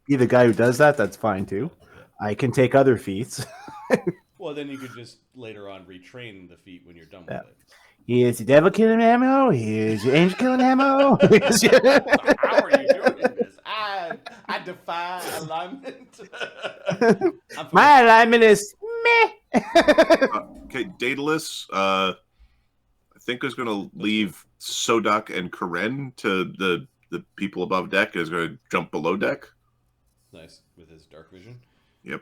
be the guy who does that, that's fine too. I can take other feats. Well, then you could just later on retrain the feat when you're done with it. Here's your devil killing ammo. Here's your angel killing ammo. How are you doing this? I defy alignment. My alignment is meh. Okay, Daedalus, I think is going to leave Sodak and Karen to the people above deck. Is going to jump below deck. Nice, with his dark vision. Yep.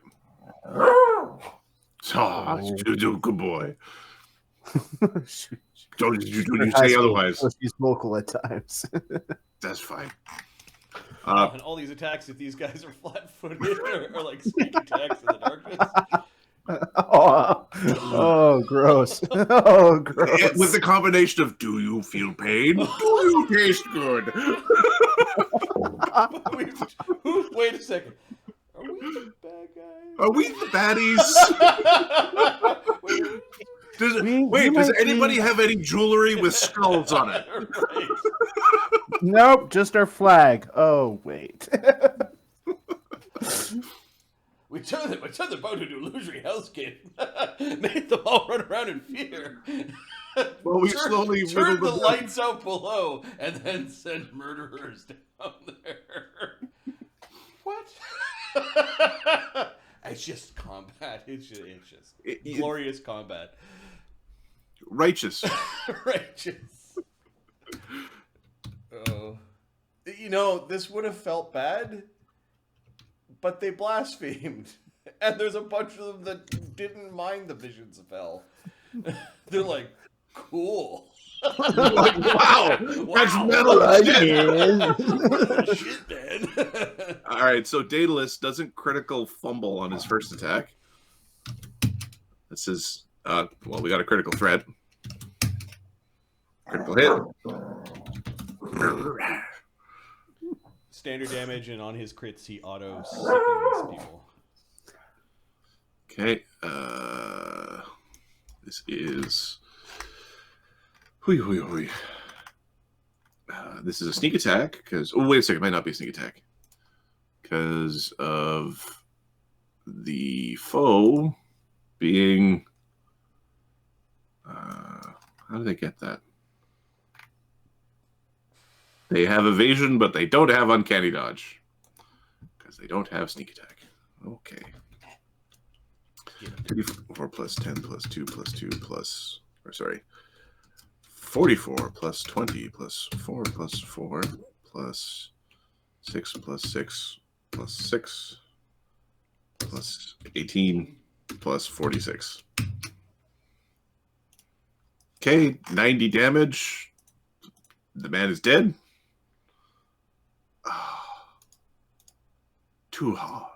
Good boy. Don't you say otherwise. She's local at times. That's fine. And all these attacks, if these guys are flat-footed or like sneak attacks in the darkness. Oh, gross. Oh, gross. With the combination of, do you feel pain? Do you taste good? Wait a second. Are we the bad guys? Are we the baddies? Does anybody have any jewelry with skulls on it? Right. Nope, just our flag. Oh, wait. We turned the boat into illusory hellscape. Made them all run around in fear. Well, we slowly turned the lights out below and then send murderers down there. What? It's just combat. It's just glorious combat. Righteous. Righteous. Oh. This would have felt bad, but they blasphemed. And there's a bunch of them that didn't mind the visions of hell. They're like, cool. Wow. That's metal. Shit, man. All right, so Daedalus doesn't critical fumble on his first attack. This is, we got a critical threat. Critical hit. Standard damage, and on his crits, he auto sickens people. Okay, this is... this is a sneak attack, because... Oh, wait a second, it might not be a sneak attack. Because of the foe being... how do they get that? They have evasion, but they don't have uncanny dodge. Because they don't have sneak attack. Okay. 34 plus 10 plus 2 plus 2 plus... Or sorry. 44 plus 20 plus 4 plus 4 plus 6 plus 6 plus 6 plus 18 plus 46. Okay, 90 damage. The man is dead. Too hard.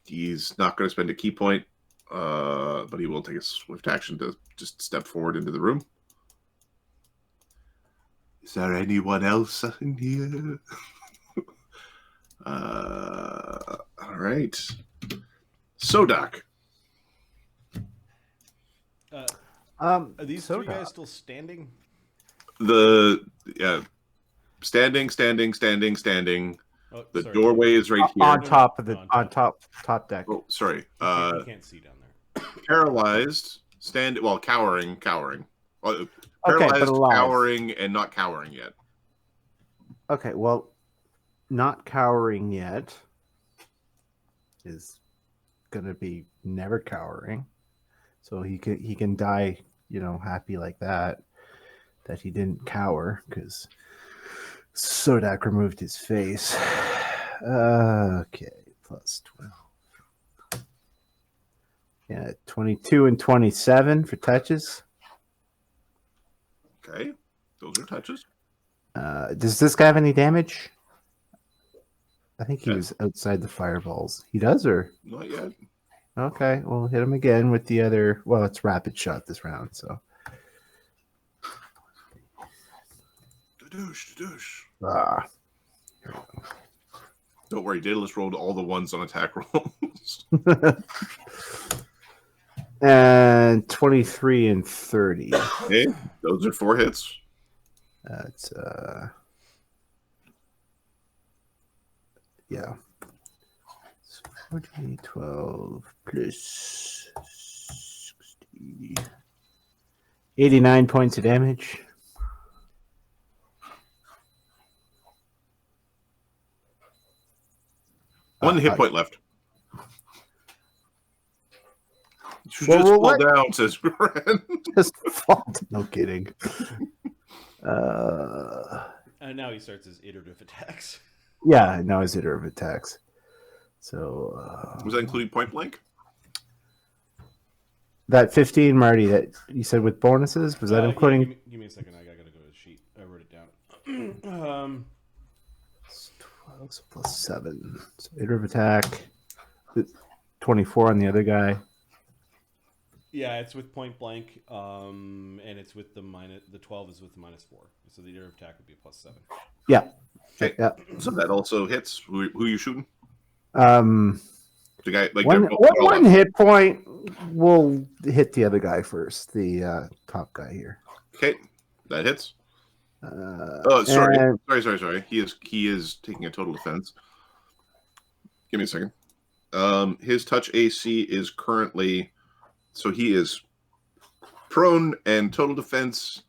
He's not going to spend a key point, but he will take a swift action to just step forward into the room. Is there anyone else in here? All right. Sodak. Are these three guys still standing? Standing. Oh, the doorway is right here. On top top deck. Oh, sorry. You can't see down there. Paralyzed, cowering. Well, paralyzed, cowering, and not cowering yet. Okay, well, not cowering yet is gonna be never cowering, so he can die, happy like that he didn't cower because Sodak removed his face. Okay, plus 12. Yeah, 22 and 27 for touches. Okay, those are touches. Does this guy have any damage? I think he was outside the fireballs. He does, or? Not yet. Okay, we'll hit him again with the other... Well, it's rapid shot this round, so... Ah. Don't worry, Daedalus rolled all the ones on attack rolls. And 23 and 30. Okay, those are 4 hits. That's yeah. So 40, 12 plus 60. 89 points of damage. One hit point left. You should Whoa, just whoa, fall what? down, says Ren. Just fault. No kidding. And now he starts his iterative attacks. Yeah, now his iterative attacks. So Was that including point blank? that 15, Marty, that you said with bonuses, was that including? Yeah, give me a second. I gotta go to the sheet. I wrote it down. 12 plus 7. So iterative attack. 24 on the other guy. Yeah, it's with point blank, and it's with the 12 is with the -4. So the iterative attack would be a +7. Yeah. Okay. Yeah. So that also hits. Who are you shooting? The guy, like one hit point will hit the other guy first, the top guy here. Okay, that hits. Sorry. He is taking a total defense. Give me a second. His touch AC is currently, so he is prone and total defense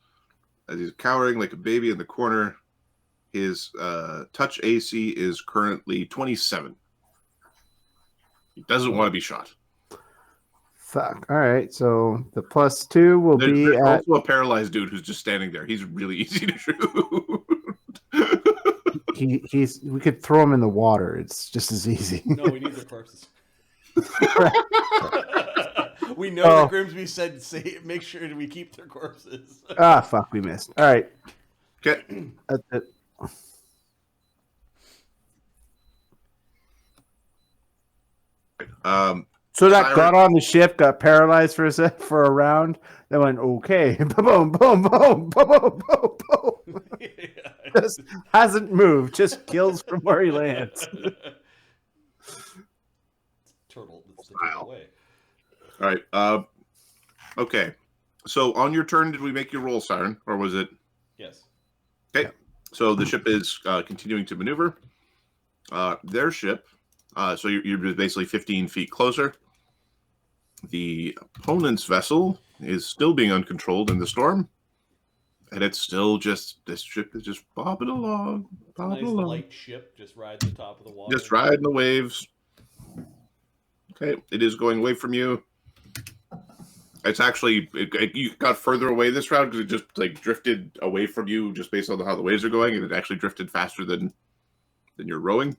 as he's cowering like a baby in the corner. His touch AC is currently 27. He doesn't want to be shot. Fuck. All right. So the +2 will be There's at. also a paralyzed dude who's just standing there. He's really easy to shoot. He's. We could throw him in the water. It's just as easy. No, we need the corpses. We know that Grimsby said, make sure we keep their corpses. Fuck. We missed. All right. Okay. So that Siren. got on the ship, got paralyzed for a round. Then went okay. Boom, boom, boom, boom, boom, boom, boom. Just hasn't moved. Just kills from where he lands. Turtle. It's the turtle way. All right. Okay. So on your turn, did we make your roll, Siren, or was it? Yes. Okay. So the ship is continuing to maneuver. Their ship. So you're basically 15 feet closer. The opponent's vessel is still being uncontrolled in the storm, and it's still this ship is just bobbing along, Nice light ship, just riding the top of the water. just riding the waves. Okay, it is going away from you. It's actually you got further away this round because it just like drifted away from you just based on how the waves are going, and it actually drifted faster than you're rowing.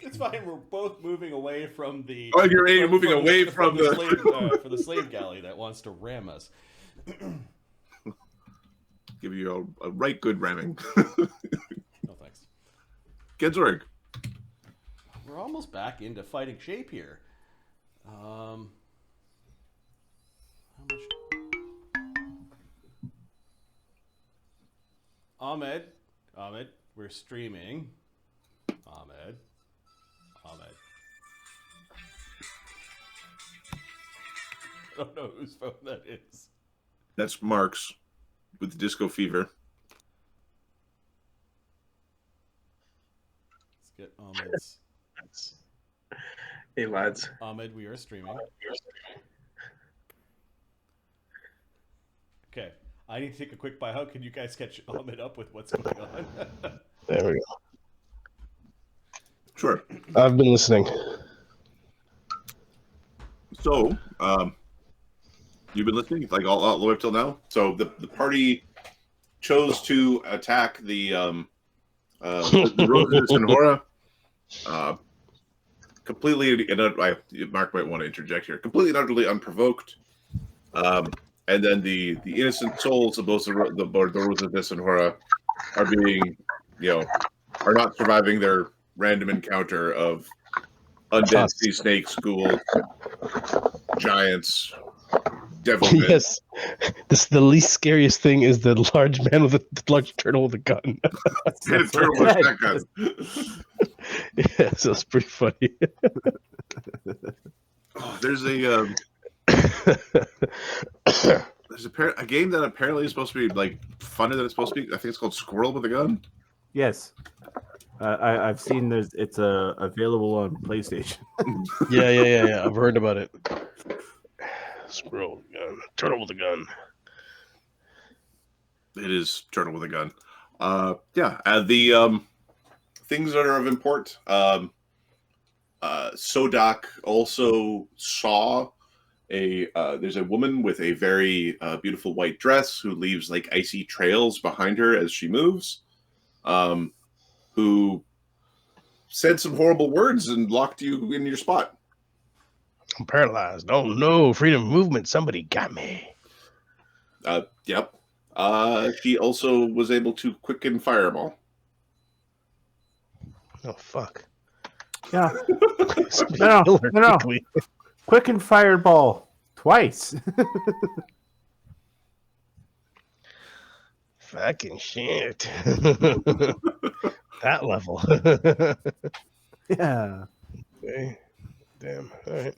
It's fine. We're both moving away from the. Oh, you're moving away from the slave, for the slave galley that wants to ram us. Give you a right good ramming. No thanks. Gedzorg. We're almost back into fighting shape here. How much? Ahmed, we're streaming. Ahmed. I don't know whose phone that is. That's Mark's with disco fever. Let's get Ahmed's. Hey, lads. Ahmed, we are streaming. Okay. I need to take a quick bye. How can you guys catch Ahmed up with what's going on? There we go. Sure. I've been listening. So, you've been listening like all the way up till now. So the party chose to attack the Rosa de Senhora. Completely, and Mark might want to interject here. Completely and utterly unprovoked. And then the innocent souls of both the Rosa de Senhora are being, are not surviving their random encounter of undead sea snakes, ghouls, giants, devilmen. Yes, the least scariest thing is the large man with the large turtle with a gun. Turtle with a shotgun. Yeah, so it's pretty funny. There's a game that apparently is supposed to be like funner than it's supposed to be. I think it's called Squirrel with a Gun. Yes. I've seen it's available on PlayStation. Yeah. I've heard about it. Squirrel with a gun. Turtle with a gun. It is Turtle with a gun. The things that are of import. Sodak also saw there's a woman with a very beautiful white dress who leaves like icy trails behind her as she moves, who said some horrible words and locked you in your spot. I'm paralyzed. Oh no, freedom of movement. Somebody got me. Yep. She also was able to quicken Fireball. Oh fuck. Yeah. Somebody No, kill her no. quickly. Quicken Fireball twice. Fucking shit. That level. Yeah. Okay. Damn. All right.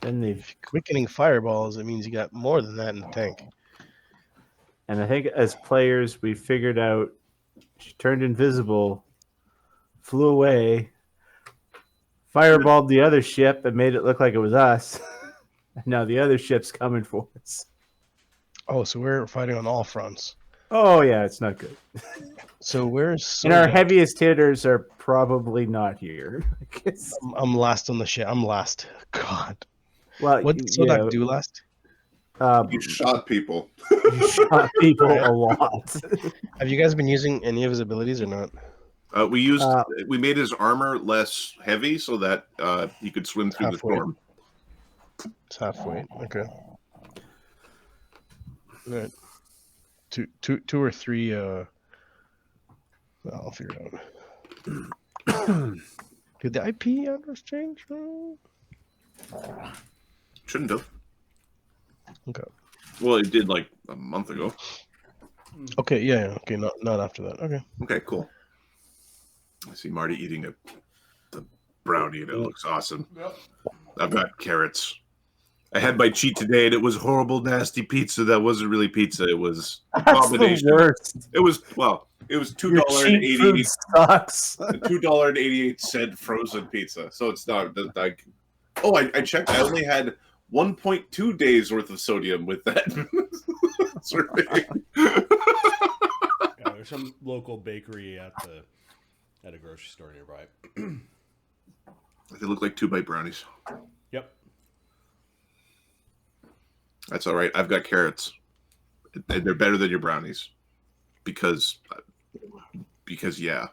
Then they've, If you're quickening fireballs, it means you got more than that in the tank. and I think as players, we figured out she turned invisible, flew away, fireballed the other ship, and made it look like it was us. And now the other ship's coming for us. Oh, so we're fighting on all fronts. Oh yeah, it's not good. So where's And our Sodak? heaviest hitters are probably not here. I guess. I'm last on the ship. I'm last. God. Well, What did Sodak do last? You shot people. You shot people a lot. Have you guys been using any of his abilities or not? We made his armor less heavy so that he could swim through the Halfway. storm. It's halfway. Okay. All right. Two or three. I'll figure it out. Did the IP address change? Shouldn't have. Okay. Well, it did like a month ago. Okay. Yeah. Okay. Not after that. Okay. Okay, cool. I see Marty eating the brownie, and it looks awesome. Yep. I've got carrots. I had my cheat today, and it was horrible, nasty pizza. That wasn't really pizza. It was a That's the combination. worst. It was Your cheap food sucks. $2.88 frozen pizza. So it's not like. Oh, I checked. I only had 1.2 days worth of sodium with that serving. Yeah, there's some local bakery at a grocery store nearby. They look like 2-bite brownies. Yep. That's all right. I've got carrots. They're better than your brownies because yeah.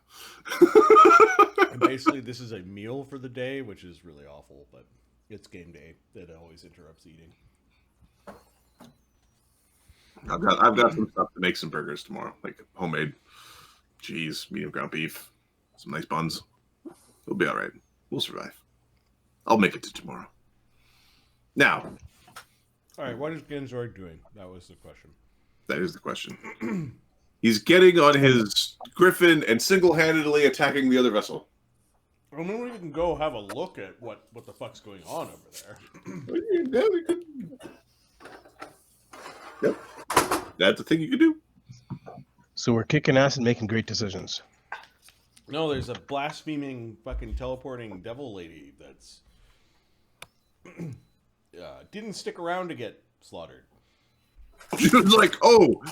And basically, this is a meal for the day, which is really awful, but it's game day. That always interrupts eating. I've got some stuff to make some burgers tomorrow, like homemade cheese, medium ground beef, some nice buns. It'll be all right. We'll survive. I'll make it to tomorrow. Now, All right, what is Genzorg doing? That was the question. that is the question. He's getting on his griffin and single-handedly attacking the other vessel. I mean, we can go have a look at what the fuck's going on over there. Yeah, we could. Yep. That's the thing you can do. So we're kicking ass and making great decisions. No, there's a blaspheming fucking teleporting devil lady that's didn't stick around to get slaughtered. She was like, oh,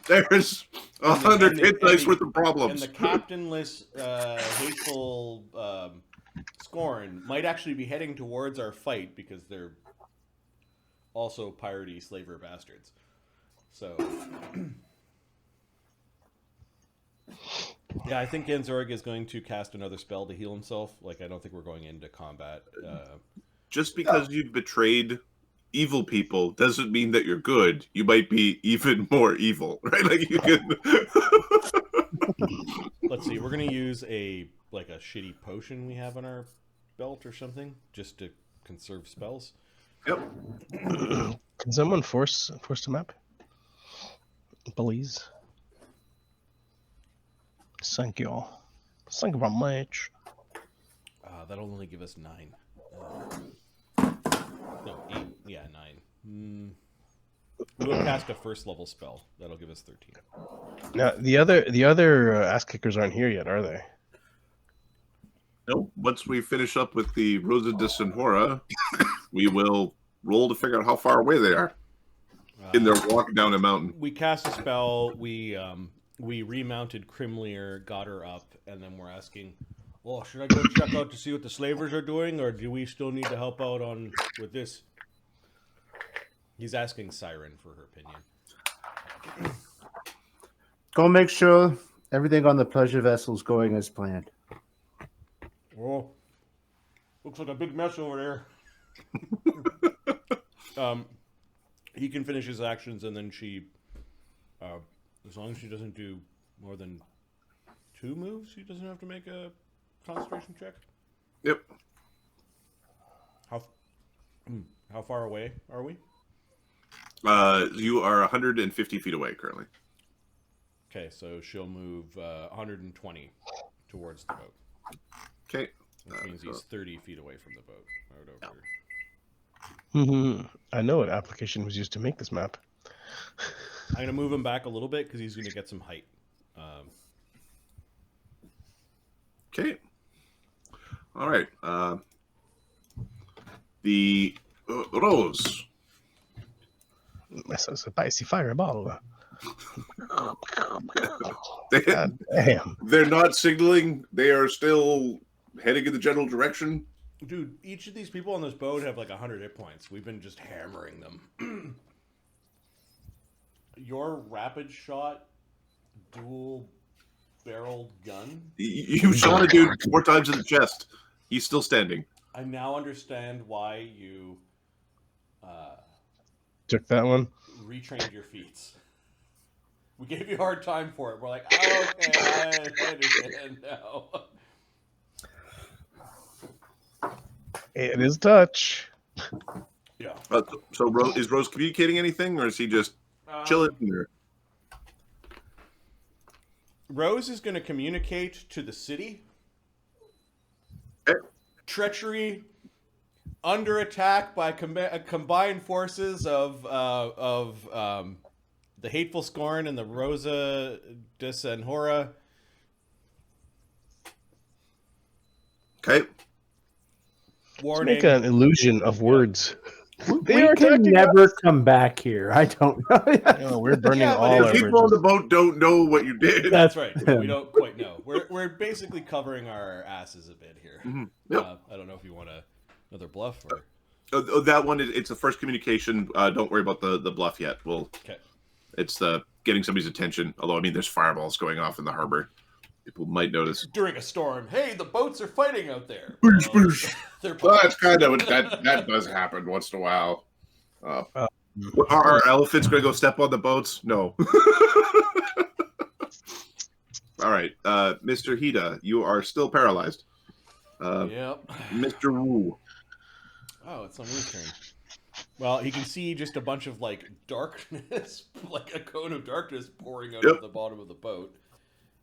there's 100 hit dice worth of problems. And the captainless hateful Scorn might actually be heading towards our fight because they're also piratey slaver bastards. So, yeah, I think Genzorg is going to cast another spell to heal himself. Like, I don't think we're going into combat. Just because you've betrayed evil people doesn't mean that you're good. You might be even more evil, right? Like you can. Let's see. We're gonna use a shitty potion we have on our belt or something just to conserve spells. Yep. Can someone force the map? Please. Thank you all. Thank you very much. That'll only give us 9. No, 8. Yeah, 9. We'll cast a first level spell. That'll give us 13. Now the other ass kickers aren't here yet, are they? No, once we finish up with the Rosa de Senhora, we will roll to figure out how far away they are in their walk down a mountain. We cast a spell. We remounted Crimlier, got her up, and then we're asking, "Oh, should I go check out to see what the slavers are doing, or do we still need to help out with this?" He's asking Siren for her opinion. Go make sure everything on the pleasure vessel is going as planned. Oh, looks like a big mess over there. He can finish his actions, and then she, as long as she doesn't do more than 2 moves, he doesn't have to make a concentration check. Yep. How far away are we? You are 150 feet away currently. Okay, so she'll move 120 towards the boat. Okay. Which means he's 30 feet away from the boat. Right over. I know what application was used to make this map. I'm going to move him back a little bit because he's going to get some height. Okay. All right. The Rose. That's a spicy fireball. They, God damn. they're not signaling. They are still heading in the general direction. Dude, each of these people on this boat have like 100 hit points. We've been just hammering them. Your rapid shot, dual-barreled gun. You shot a dude 4 times in the chest. He's still standing. I now understand why you Took that one. retrained your feet. We gave you a hard time for it. We're like, oh, okay, I understand now. It is touch. Yeah. So is Rose communicating anything, or is he just chilling? Or? Rose is going to communicate to the city. Okay. Treachery, under attack by combined forces of the Hateful Scorn and the Rosa de Senhora. Let's Okay. Warning. make an illusion of words. They We are can attacking never come back here. I don't know. Oh, we're burning Yeah, but all The our people on bridges. the boat don't know what you did. That's right. We don't quite know. We're basically covering our asses a bit here. Mm-hmm. Yep. I don't know if you want another bluff or. That one, it's the first communication. Don't worry about the bluff yet. Okay. It's the getting somebody's attention. Although, I mean, there's fireballs going off in the harbor. People might notice. During a storm, hey, the boats are fighting out there. Boosh, boosh. They're Well, that's kind of that does happen once in a while. Are our elephants going to go step on the boats? No. All right, Mr. Hida, you are still paralyzed. Yep. Mr. Wu. Oh, it's on his turn. Well, he can see just a bunch of like darkness, like a cone of darkness pouring out of the bottom of the boat.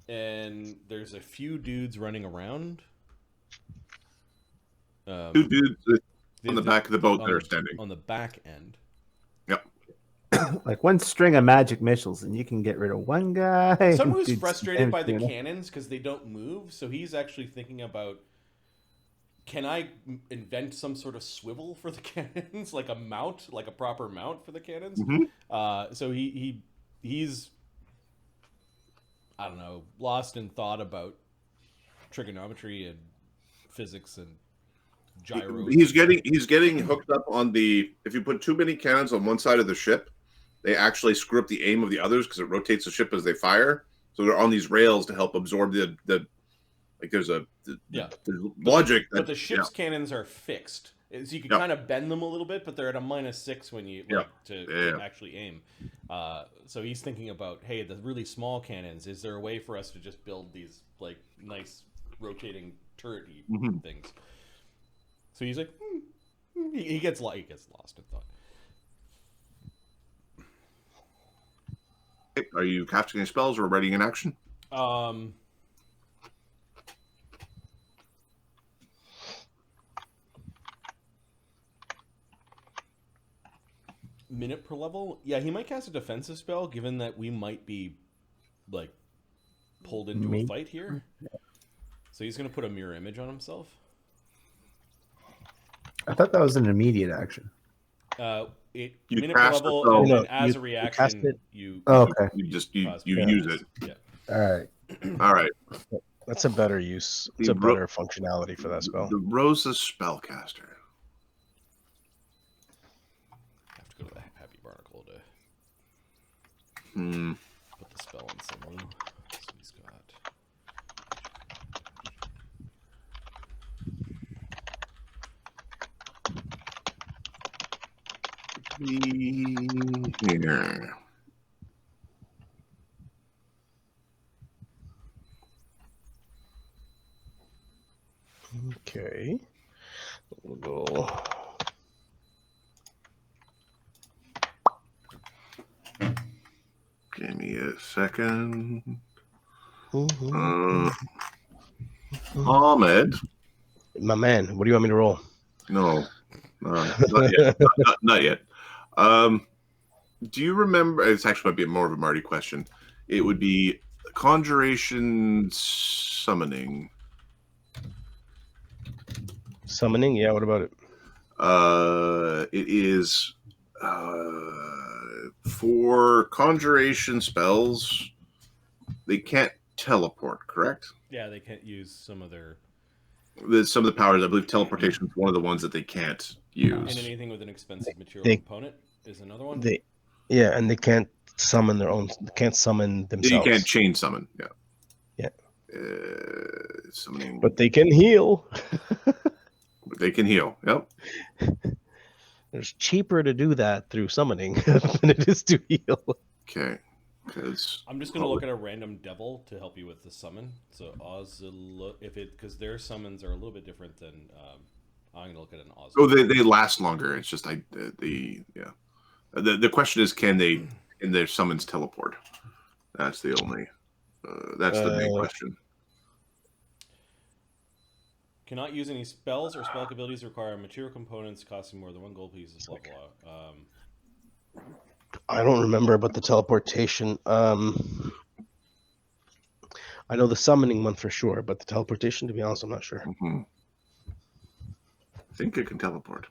And there's a few dudes running around. 2 dudes on the back of the boat that are standing. On the back end. Yep. Like one string of magic missiles, and you can get rid of one guy. Someone who's Dude's frustrated by the standing. cannons because they don't move, so he's actually thinking about, can I invent some sort of swivel for the cannons, like a mount, like a proper mount for the cannons? Mm-hmm. So he's I don't know, lost in thought about trigonometry and physics and gyros. He's getting hooked up on the. If you put too many cannons on one side of the ship, they actually screw up the aim of the others because it rotates the ship as they fire. So they're on these rails to help absorb the like. There's logic. But the ship's cannons are fixed, so you can kind of bend them a little bit, but they're at a -6 when you to actually aim. So he's thinking about, hey, the really small cannons. Is there a way for us to just build these like nice rotating turret-y things? So he's like, he gets lost in thought. Are you casting any spells or readying an action? minute per level. Yeah, he might cast a defensive spell, given that we might be like pulled into a fight here. So he's going to put a mirror image on himself. I thought that was an immediate action. Minute You per cast level, the spell. and then No, as a cast reaction, it. you Okay. You cause use it. Yeah. All right. All right. That's a better use. It's The a better functionality for that spell. The Rosa spellcaster. I have to go to the Happy Barnacle to Hmm. put the spell in someone. So he's got. Here. Okay. We'll go. Give me a second. Mhm. Ahmed. My man, what do you want me to roll? No. Not yet. Not yet. Do you remember? It's actually might be more of a Marty question. It would be conjuration summoning. Summoning? Yeah, what about it? It is for conjuration spells. They can't teleport, correct? Yeah, they can't use some of their. Some of the powers, I believe, teleportation is one of the ones that they can't And use. anything with an expensive material They- component is another one. Yeah, and they can't summon their own. They can't summon You themselves. can't chain summon. Yeah. Yeah. Summoning, But they can heal. but they can heal. Yep. It's cheaper to do that through summoning than it is to heal. Okay. Because I'm just gonna look at a random devil to help you with the summon. So because their summons are a little bit different than. I'm gonna look at an Oz. oh, they last longer. It's just the question is, can their summons teleport? That's the only. That's the big question. Cannot use any spells or spell abilities that require material components costing more than 1 gold piece. Blah blah. I don't remember about the teleportation. I know the summoning one for sure, but the teleportation, to be honest, I'm not sure. Mm-hmm. I think it can teleport.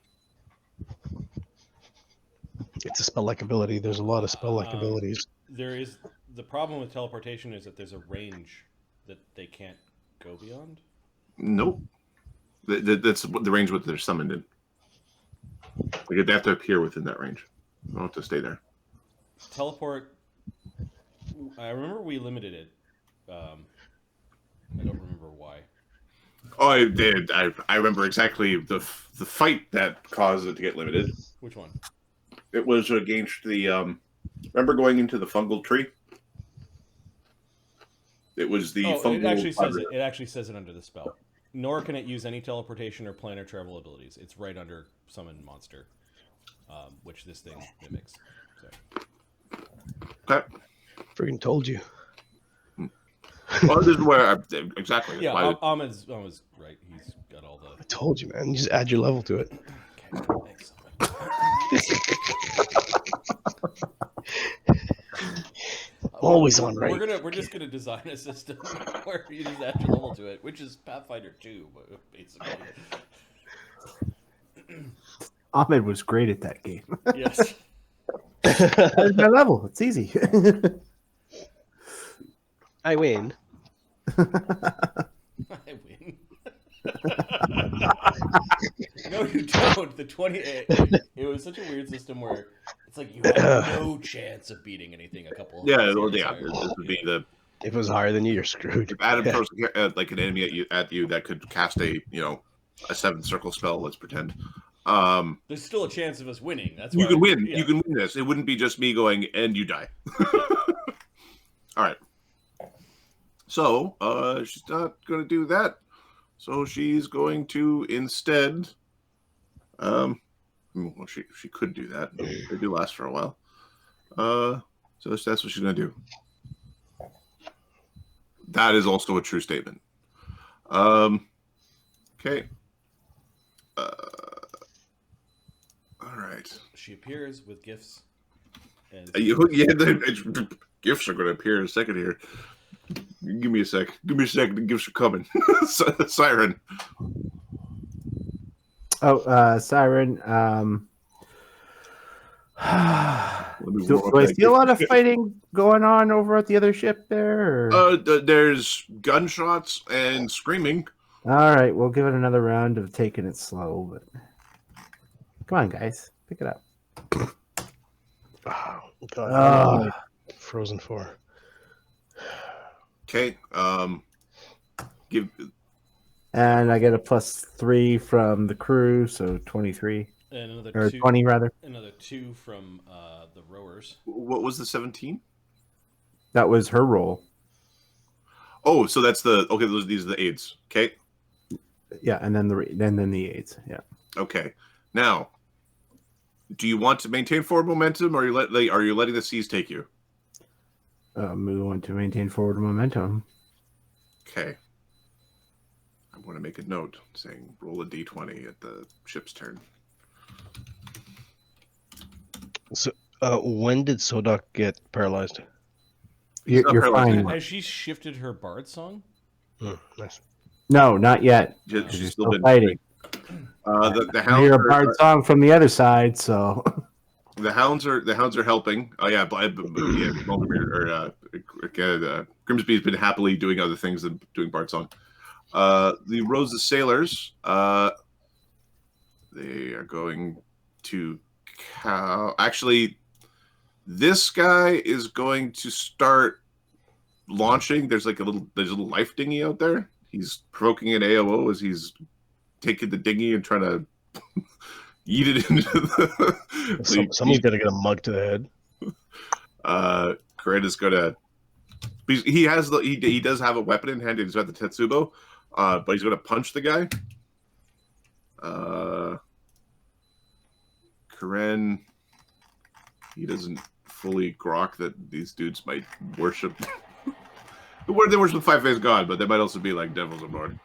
It's a spell-like ability. There's a lot of spell-like abilities. There is the problem with teleportation is that there's a range that they can't go beyond. Nope. That's the range what they're summoned in. Like they have to appear within that range. They don't have to stay there. Teleport. I remember we limited it. I don't remember why. Oh, I did. I remember exactly the fight that caused it to get limited. Which one? It was against the. Remember going into the fungal tree? It was the fungal. It actually says it under the spell. Nor can it use any teleportation or planar travel abilities. It's right under summon monster, which this thing mimics. So. Okay. Friggin' told you. Well, this is where exactly. Yeah, why Ahmed's right. He's got all the. I told you, man. You just add your level to it. Okay, thanks. Always on right. We're just gonna design a system where you just add your level to it, which is Pathfinder 2, basically. Ahmed was great at that game. Yes. That's my level. It's easy. I win. I win. No, you don't. The 20. It was such a weird system where it's like you had no chance of beating anything. A couple. Of Yeah, zeros yeah. higher. This would be the. If it was higher than you, you're screwed. If Adam throws like an enemy at you that could cast a 7th circle spell. Let's pretend. There's still a chance of us winning. That's you why can win. Yeah. You can win this. It wouldn't be just me going and you die. All right. So she's not going to do that. So she's going to instead. Well, she could do that. They do last for a while. So that's what she's going to do. That is also a true statement. Okay. All right. She appears with gifts. And The gifts are going to appear in a second here. Give me a sec. The gifts are coming. Siren. Oh, Siren. Do I see a lot of fighting going on over at the other ship there? Or? There's gunshots and screaming. All right, we'll give it another round of taking it slow. But come on, guys, pick it up. Oh, God, how am I frozen for? Okay. Give. And I get a +3 from the crew, so 23 and another or 2, 20 rather. Another 2 from the rowers. What was the 17? That was her roll. Oh, so that's the okay. These are the aids. Okay. Yeah, and then the aids. Yeah. Okay. Now, do you want to maintain forward momentum, or are you letting the seas take you? We want to maintain forward momentum. Okay. I'm going to make a note saying roll a d20 at the ship's turn. So, when did Sodok get paralyzed? You're fine. Has she shifted her bard song? Nice. No, not yet. She's still been fighting. The I hounds hear a are, bard song from the other side, so the hounds are helping. Oh yeah, Grimsby's been happily doing other things than doing bard song. The Rosa sailors, they are going to actually, this guy is going to start launching. There's a little life dinghy out there. He's provoking an AOO as he's taking the dinghy and trying to eat it into the. Someone's got to get a mug to the head. Corinne is gonna. He does have a weapon in hand. He's got the Tetsubo, but he's gonna punch the guy. Corinne, he doesn't fully grok that these dudes might worship. They worship the five-faced god, but they might also be like devils aboard.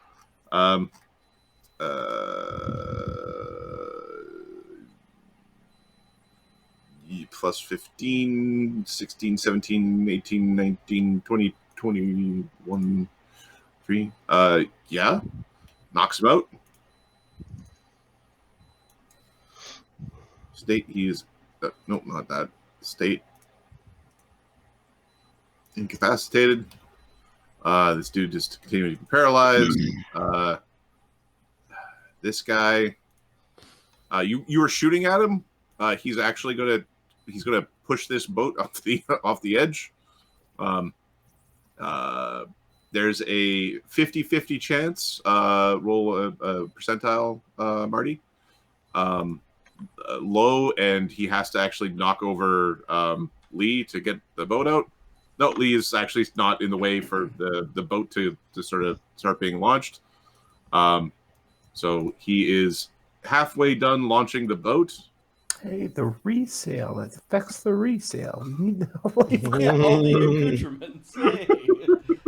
Plus 15, 16, 17, 18, 19, 20, 21, 3. Yeah. Knocks him out. State, he's... nope, not that. State. Incapacitated. This dude just continuing to be paralyzed. This guy... you were shooting at him. He's actually gonna push this boat off the edge. There's a 50-50 chance. Roll a percentile, Marty. Low, and he has to actually knock over Lee to get the boat out. No, Lee is actually not in the way for the boat to sort of start being launched. So he is halfway done launching the boat. hey, the resale. It affects the resale. We need All the accoutrements. Hey,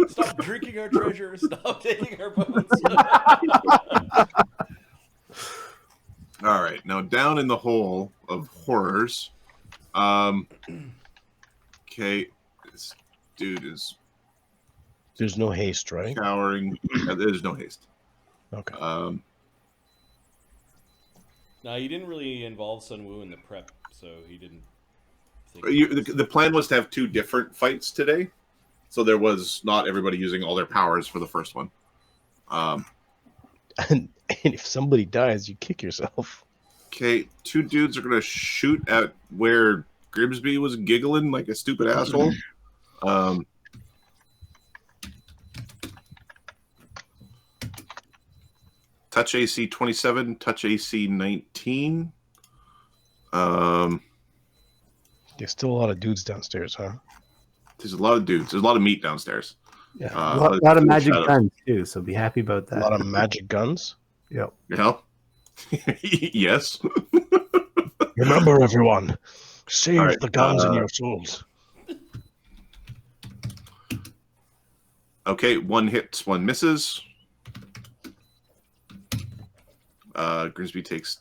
stop drinking our treasure. Stop taking our boats. All right, now down in the hole of horrors. Okay, this dude is There's no haste, right? cowering. There's no haste. Okay. No, you didn't really involve Sun Wu in the prep, so he didn't think... The plan was to have two different fights today, so there was not everybody using all their powers for the first one. And if somebody dies, you kick yourself. Okay, two dudes are going to shoot at where Grimsby was giggling like a stupid asshole. Touch AC 27, touch AC 19. There's still a lot of dudes downstairs, huh? There's a lot of dudes. There's a lot of meat downstairs. Yeah, a lot of magic guns too. So be happy about that. A lot of magic guns. Yep. Yeah. Yes. Remember, everyone, save All right, the guns in your souls. Okay, one hits, one misses. Grimsby takes...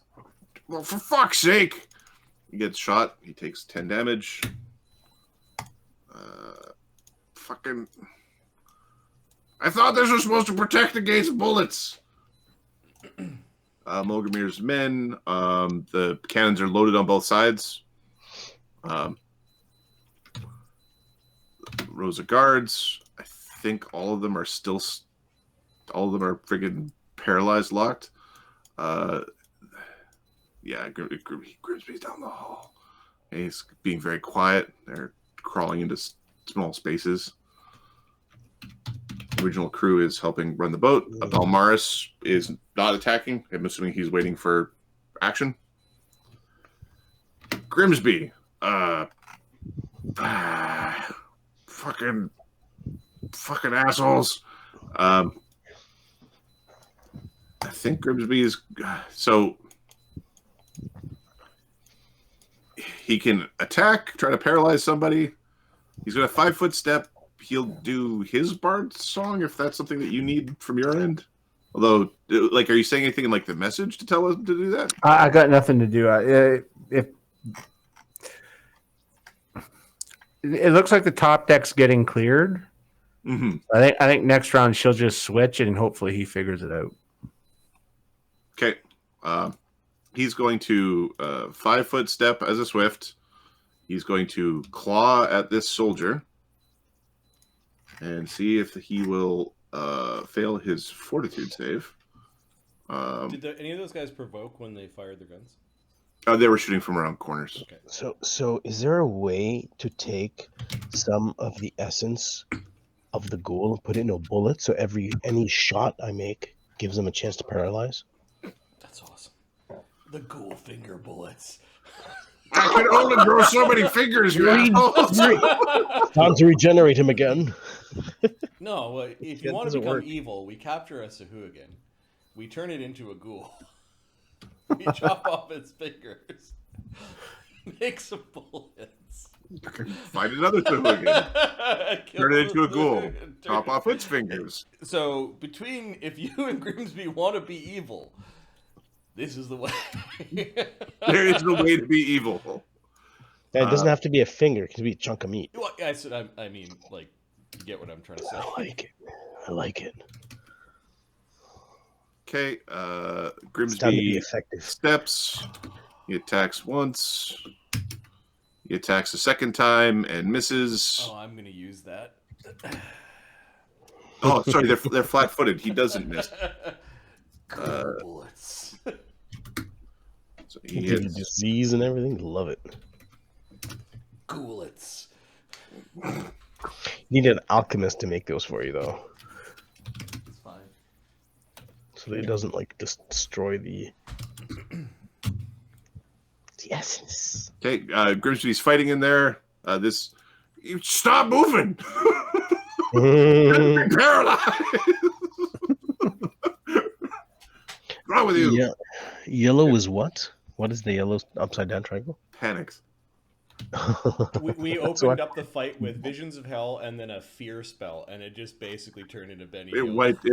Well, for fuck's sake! He gets shot. He takes 10 damage. Fucking. I thought this was supposed to protect against bullets. Mogramir's men. The cannons are loaded on both sides. Rosa guards. I think all of them are still. All of them are friggin' paralyzed, locked. Yeah, Grimsby's down the hall. And he's being very quiet. They're crawling into small spaces. The original crew is helping run the boat. Balmaris is not attacking. I'm assuming he's waiting for action. Grimsby. Fucking assholes. I think Grimsby is... So... He can attack, try to paralyze somebody. He's got a 5-foot step. He'll do his bard song if that's something that you need from your end. Although, like, are you saying anything in like the message to tell us to do that? I got nothing to do. If it looks like the top deck's getting cleared, Mm-hmm. I think next round she'll just switch and hopefully he figures it out. Okay. He's going to 5-foot step as a swift. He's going to claw at this soldier and see if he will fail his fortitude save. Did any of those guys provoke when they fired their guns? They were shooting from around corners. Okay. So is there a way to take some of the essence of the ghoul and put it in a bullet so any shot I make gives them a chance to paralyze? That's awesome. The ghoul finger bullets. I can only grow so many fingers, you assholes. Time to regenerate him again. No, if you That want to doesn't become work. evil, we capture a Sahuagin. We turn it into a ghoul. We chop off its fingers. Make some bullets. Find another Sahuagin. Turn it into a ghoul. Chop off its fingers. So, if you and Grimsby want to be evil, this is the way. There is no way to be evil. It doesn't have to be a finger. It can be a chunk of meat. Well, I mean, like, you get what I'm trying to say. I like it. Okay, It's time to be Grimsby effective. steps. He attacks once. He attacks a second time and misses. Oh, I'm going to use that. Oh, sorry, they're flat-footed. He doesn't miss. Ghoul bullets. So he Give you hits. disease and everything. Love it. Ghoulets. You need an alchemist to make those for you, though, It's fine. so that it doesn't like destroy the essence. Okay, Grimsby's fighting in there. You stop moving. You're paralyzed. What's wrong with you? Yeah. Yellow is what? What is the yellow upside down triangle? Panics. We That's opened why- up the fight with Visions of Hell and then a fear spell, and it just basically turned into Benny. It Hill. wiped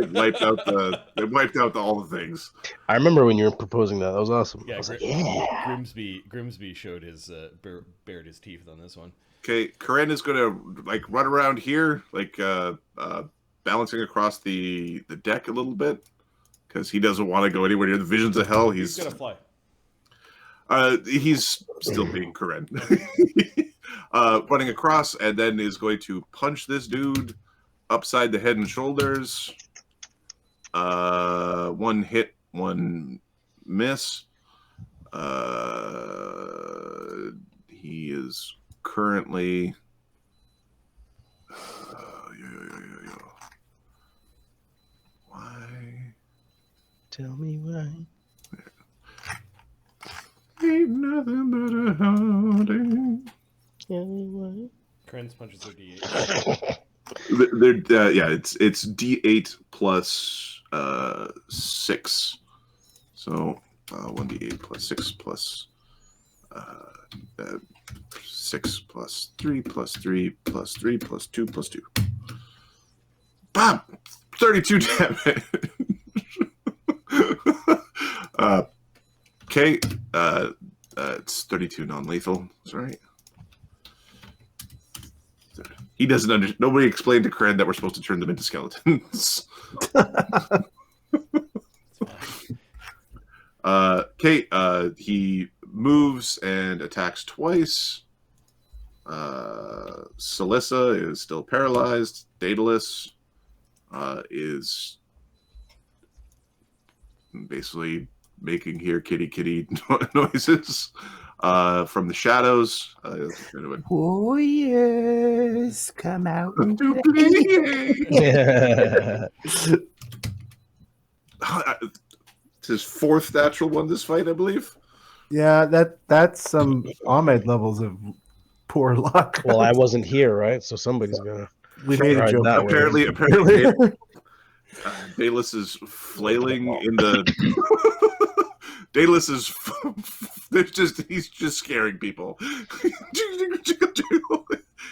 out all the things. I remember when you were proposing that. That was awesome. Yeah, I was like, yeah. Grimsby showed his bared his teeth on this one. Okay, Karen is gonna like run around here, like balancing across the deck a little bit, because he doesn't want to go anywhere near the Visions of Hell. He's gonna fly. He's still being Karen. Running across, and then is going to punch this dude upside the head and shoulders. One hit, one miss. He is currently. Why? Tell me why. Ain't nothing but a heartache. Tell me why. Kren's punches are D8. It's D8 plus 6. So 1D8 plus 6 plus 6 plus 3 plus 3 plus 3 plus 2 plus 2. Bam! 32 damage. Okay. It's 32 non-lethal. That's right. He doesn't understand. Nobody explained to Kren that we're supposed to turn them into skeletons. Okay, he moves and attacks twice. Celissa is still paralyzed. Daedalus is basically making here kitty noises from the shadows. Oh yes, come out and To play. play. It's his fourth natural one this fight, I believe. Yeah, that's some Ahmed levels of poor luck. Well, I wasn't here, right? So somebody's gonna. We made a Right, joke. that way. Apparently, Daedalus is flailing in the. Daedalus is. He's just scaring people.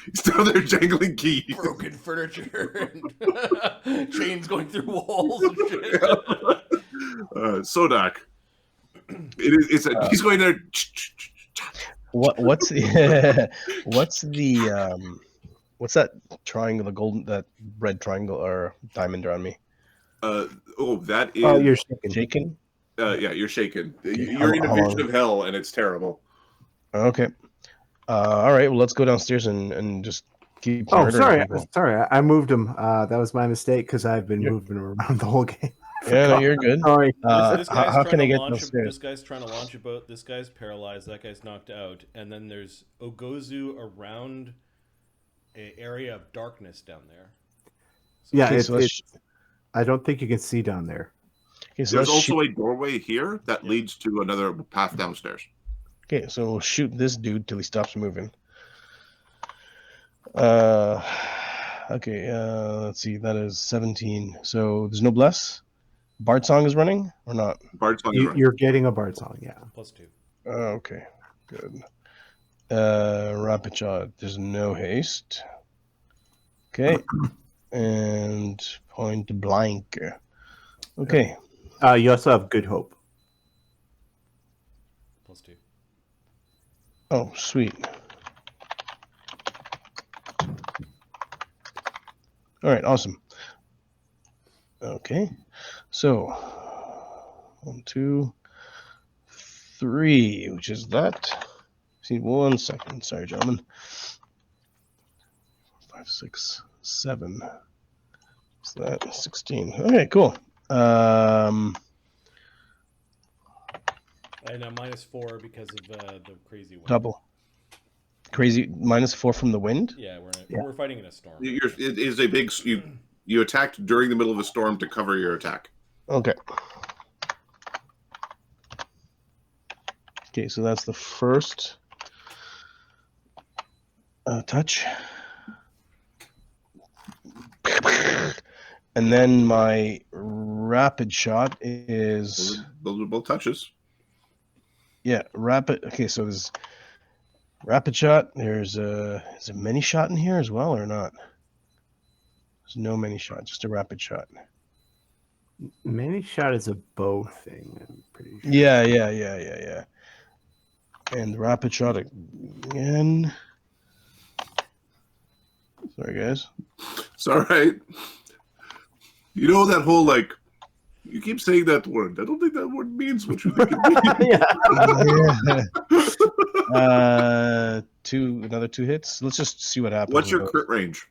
He's down there jangling keys. Broken furniture and chains going through walls and shit. Sodak. He's going there. What's that triangle, that red triangle or diamond around me? That is. Oh, you're shaking. Shaken? Yeah, you're shaken. Okay, You're in a how vision long? of hell, and it's terrible. Okay. All right. Well, let's go downstairs and just keep. Oh, murdering people. sorry. I moved him. That was my mistake because I've been moving around the whole game. Yeah, no, you're good. Sorry. This guy's How trying can I to get launch downstairs? This guy's trying to launch a boat. This guy's paralyzed. That guy's knocked out. And then there's Ogozu around an area of darkness down there. Yeah, Okay, so let's- I don't think you can see down there. Okay, so There's let's also a doorway here that leads to another path downstairs. Okay, so we'll shoot this dude till he stops moving. Okay, let's see. That is 17. So there's no bless. Bard song is running or not? Bard's on the right. You're getting a bard song, yeah. +2. Okay, good. Rapid shot. There's no haste. Okay, and point blank. Okay. You also have good hope. +2. Oh, sweet. All right, awesome. Okay, so 1, 2, 3, which is that. See, 1 second. Sorry, gentlemen. 5, 6, 7. Is that 16? Okay, cool. And -4 because of the crazy wind. Double. Crazy -4 from the wind. Yeah, Yeah. we're fighting in a storm. It is a big. You attacked during the middle of a storm to cover your attack. Okay. Okay, so that's the first touch. And then my rapid shot is Those are both touches. rapid. Okay, so there's rapid shot. There's is a mini shot in here as well or not? There's no mini shot, just a rapid shot. Many shot is a bow thing, I'm pretty sure. Yeah. And the rapid shot again. Sorry, guys. It's all right. You know that whole you keep saying that word. I don't think that word means what you think it means. Another 2 hits. Let's just see what happens. What's your crit range?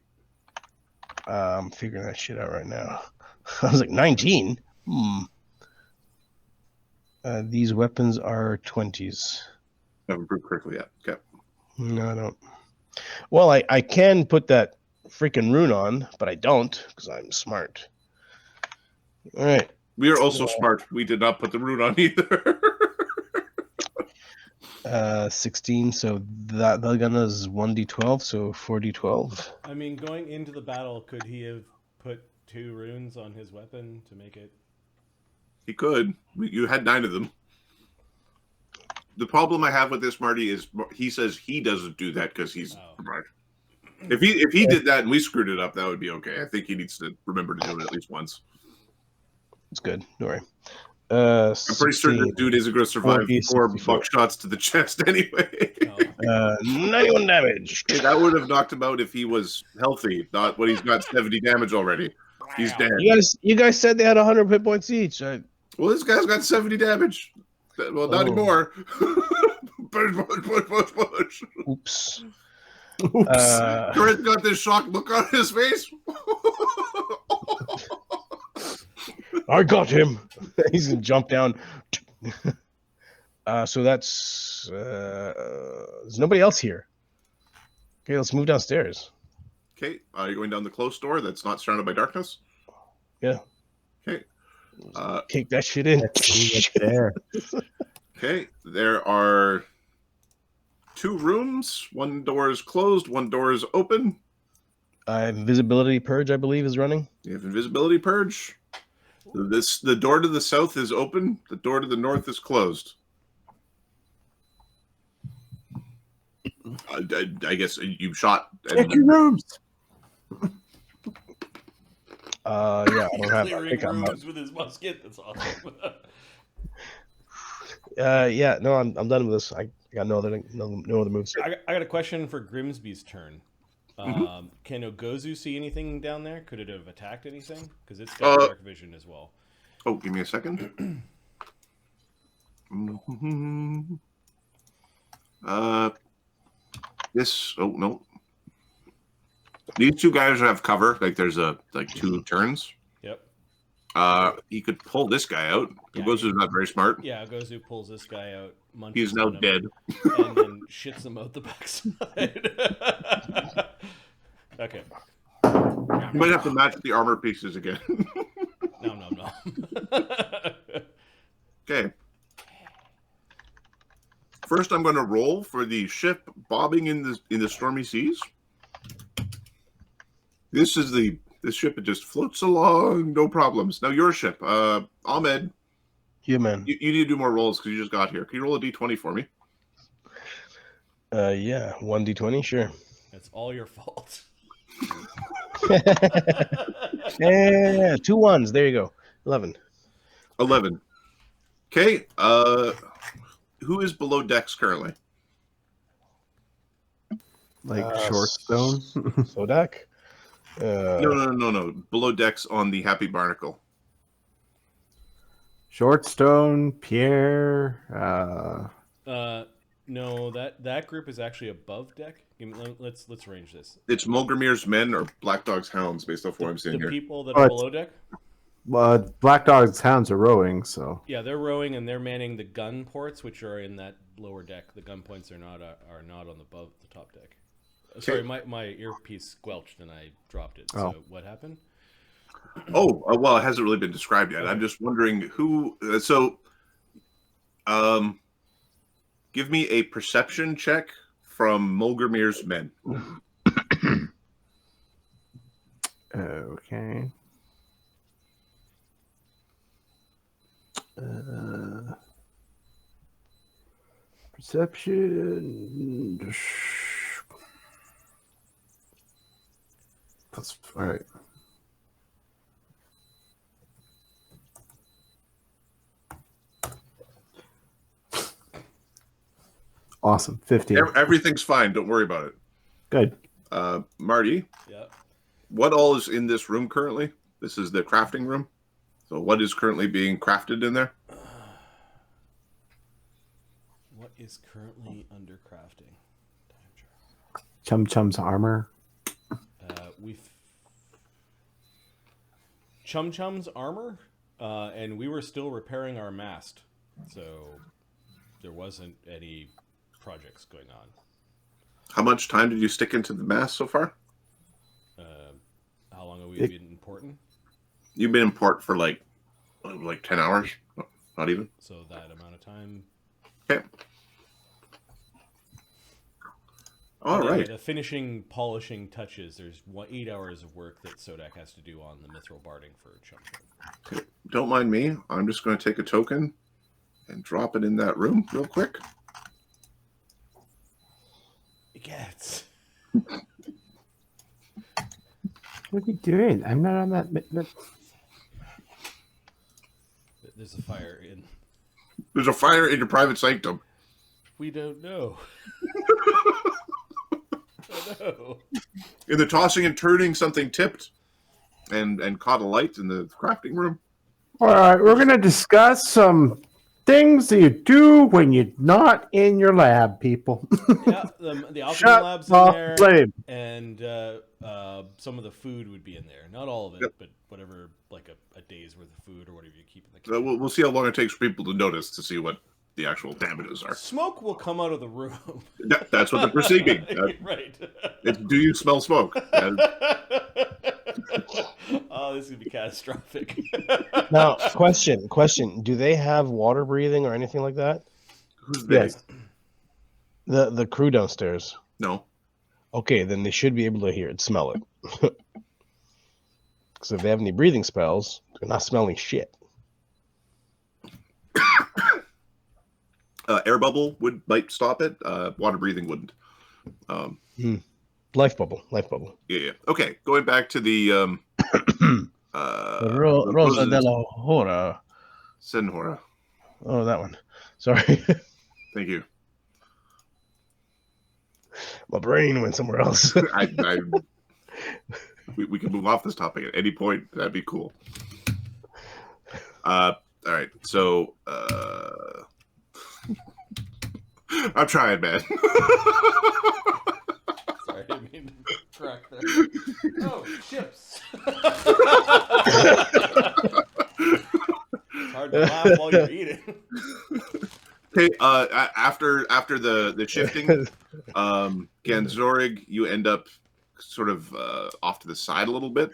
I'm figuring that shit out right now. I was like 19. These weapons are 20s. Haven't improved correctly yet. Okay. No, I don't. Well, I can put that freaking rune on, but I don't because I'm smart. All right. We are also smart. We did not put the rune on either. 16. So that gun is 1d12, so 4d12. I mean, going into the battle, could he have put 2 runes on his weapon to make it? He could. You had 9 of them. The problem I have with this, Marty, is he says he doesn't do that because he's smart. If he did that and we screwed it up, that would be okay. I think he needs to remember to do it at least once. It's good. Don't worry. I'm pretty certain the 16, dude isn't going to survive 40, 4 64. buckshots to the chest anyway. Oh. 91 damage. Hey, that would have knocked him out if he was healthy, not when he's got 70 damage already. He's dead. You guys said they had 100 hit points each. Well, this guy's got 70 damage. Well, not Oh. anymore. Push. Oops. Oops. Chris got this shocked look on his face. I got him. He's gonna jump down. So that's there's nobody else here. Okay, let's move downstairs. Okay, you're going down the closed door that's not surrounded by darkness? Yeah. Okay. Kick that shit in. Let's see what's there. Okay, there are 2 rooms. One door is closed, one door is open. Invisibility purge, I believe, is running. You have invisibility purge. The door to the south is open. The door to the north is closed. I guess you shot. Check your rooms. Yeah, I don't have. I Clearing think I'm. rooms with his musket. That's awesome. Yeah, no, I'm done with this. I got no other moves. I got a question for Grimsby's turn. Can Ogozu see anything down there? Could it have attacked anything? Because it's got dark vision as well. Oh, give me a second. This. Oh no. These 2 guys have cover. Like there's 2 turns. Yep. He could pull this guy out. Yeah, Ogozu's not very smart. Yeah, Ogozu pulls this guy out. He's now dead. And then shits him out the backside. Okay. You might have to match the armor pieces again. No. Okay. First, I'm going to roll for the ship bobbing in the stormy seas. This ship that just floats along, no problems. Now your ship, Ahmed. Yeah, man. You need to do more rolls because you just got here. Can you roll a d20 for me? Yeah, 1d20, sure. It's all your fault. Yeah, 2 1s. There you go. 11. 11. Okay. Who is below decks currently? Like short stone. Sodak. No. Below decks on the Happy Barnacle. Short stone, Pierre. No, that group is actually above deck. Let's arrange this. It's Mulgramir's men or Black Dog's hounds, based off what I'm seeing The here. people that are below deck. Black Dog's hounds are rowing, so Yeah, they're rowing and they're manning the gun ports, which are in that lower deck. The gun points are not on the top deck. Sorry, my earpiece squelched and I dropped it. So what happened? Oh, well, it hasn't really been described yet. I'm just wondering who. Give me a perception check from Mulgramir's men. okay. Perception. That's all right. Awesome. 15. Everything's fine. Don't worry about it. Good. Marty, Yeah. what all is in this room currently? This is the crafting room. So what is currently being crafted in there? What is currently under crafting? Chum Chum's armor. Chum Chum's armor, and we were still repairing our mast, so there wasn't any projects going on. How much time did you stick into the mast so far? How long have we been in Portton? You've been in port for like 10 hours, not even. So that amount of time. Okay. All right. The finishing, polishing touches. There's 8 hours of work that Sodak has to do on the mithril barding for Chum Chum. Okay. Don't mind me. I'm just going to take a token and drop it in that room real quick. It gets. What are you doing? I'm not on that. There's a fire in. There's a fire in your private sanctum. We don't know. Oh, no. In the tossing and turning, something tipped and caught a light in the crafting room. All right, we're going to discuss some things that you do when you're not in your lab, people. Yeah, the alchemy Shut lab's in the there, flame. and some of the food would be in there. Not all of it, Yep. but whatever, like a day's worth of food or whatever you keep in the kitchen. We'll see how long it takes for people to notice to see what the actual damages are. Smoke will come out of the room. That's what they're perceiving. Right. It's, do you smell smoke? Oh, this is gonna be catastrophic. Now, question. Do they have water breathing or anything like that? Who's they? Yes. The crew downstairs. No. Okay, then they should be able to hear it, smell it. Because if they have any breathing spells, they're not smelling shit. Air bubble might stop it. Water breathing wouldn't. Life bubble. Yeah. Okay, going back to the Rosa de la Hora. Senhora. Oh, that one. Sorry. Thank you. My brain went somewhere else. We can move off this topic at any point. That'd be cool. All right. So I'm trying, man. Sorry, I didn't mean to crack there. Oh, chips. It's hard to laugh while you're eating. Okay. After the shifting, Ganzorig, you end up sort of off to the side a little bit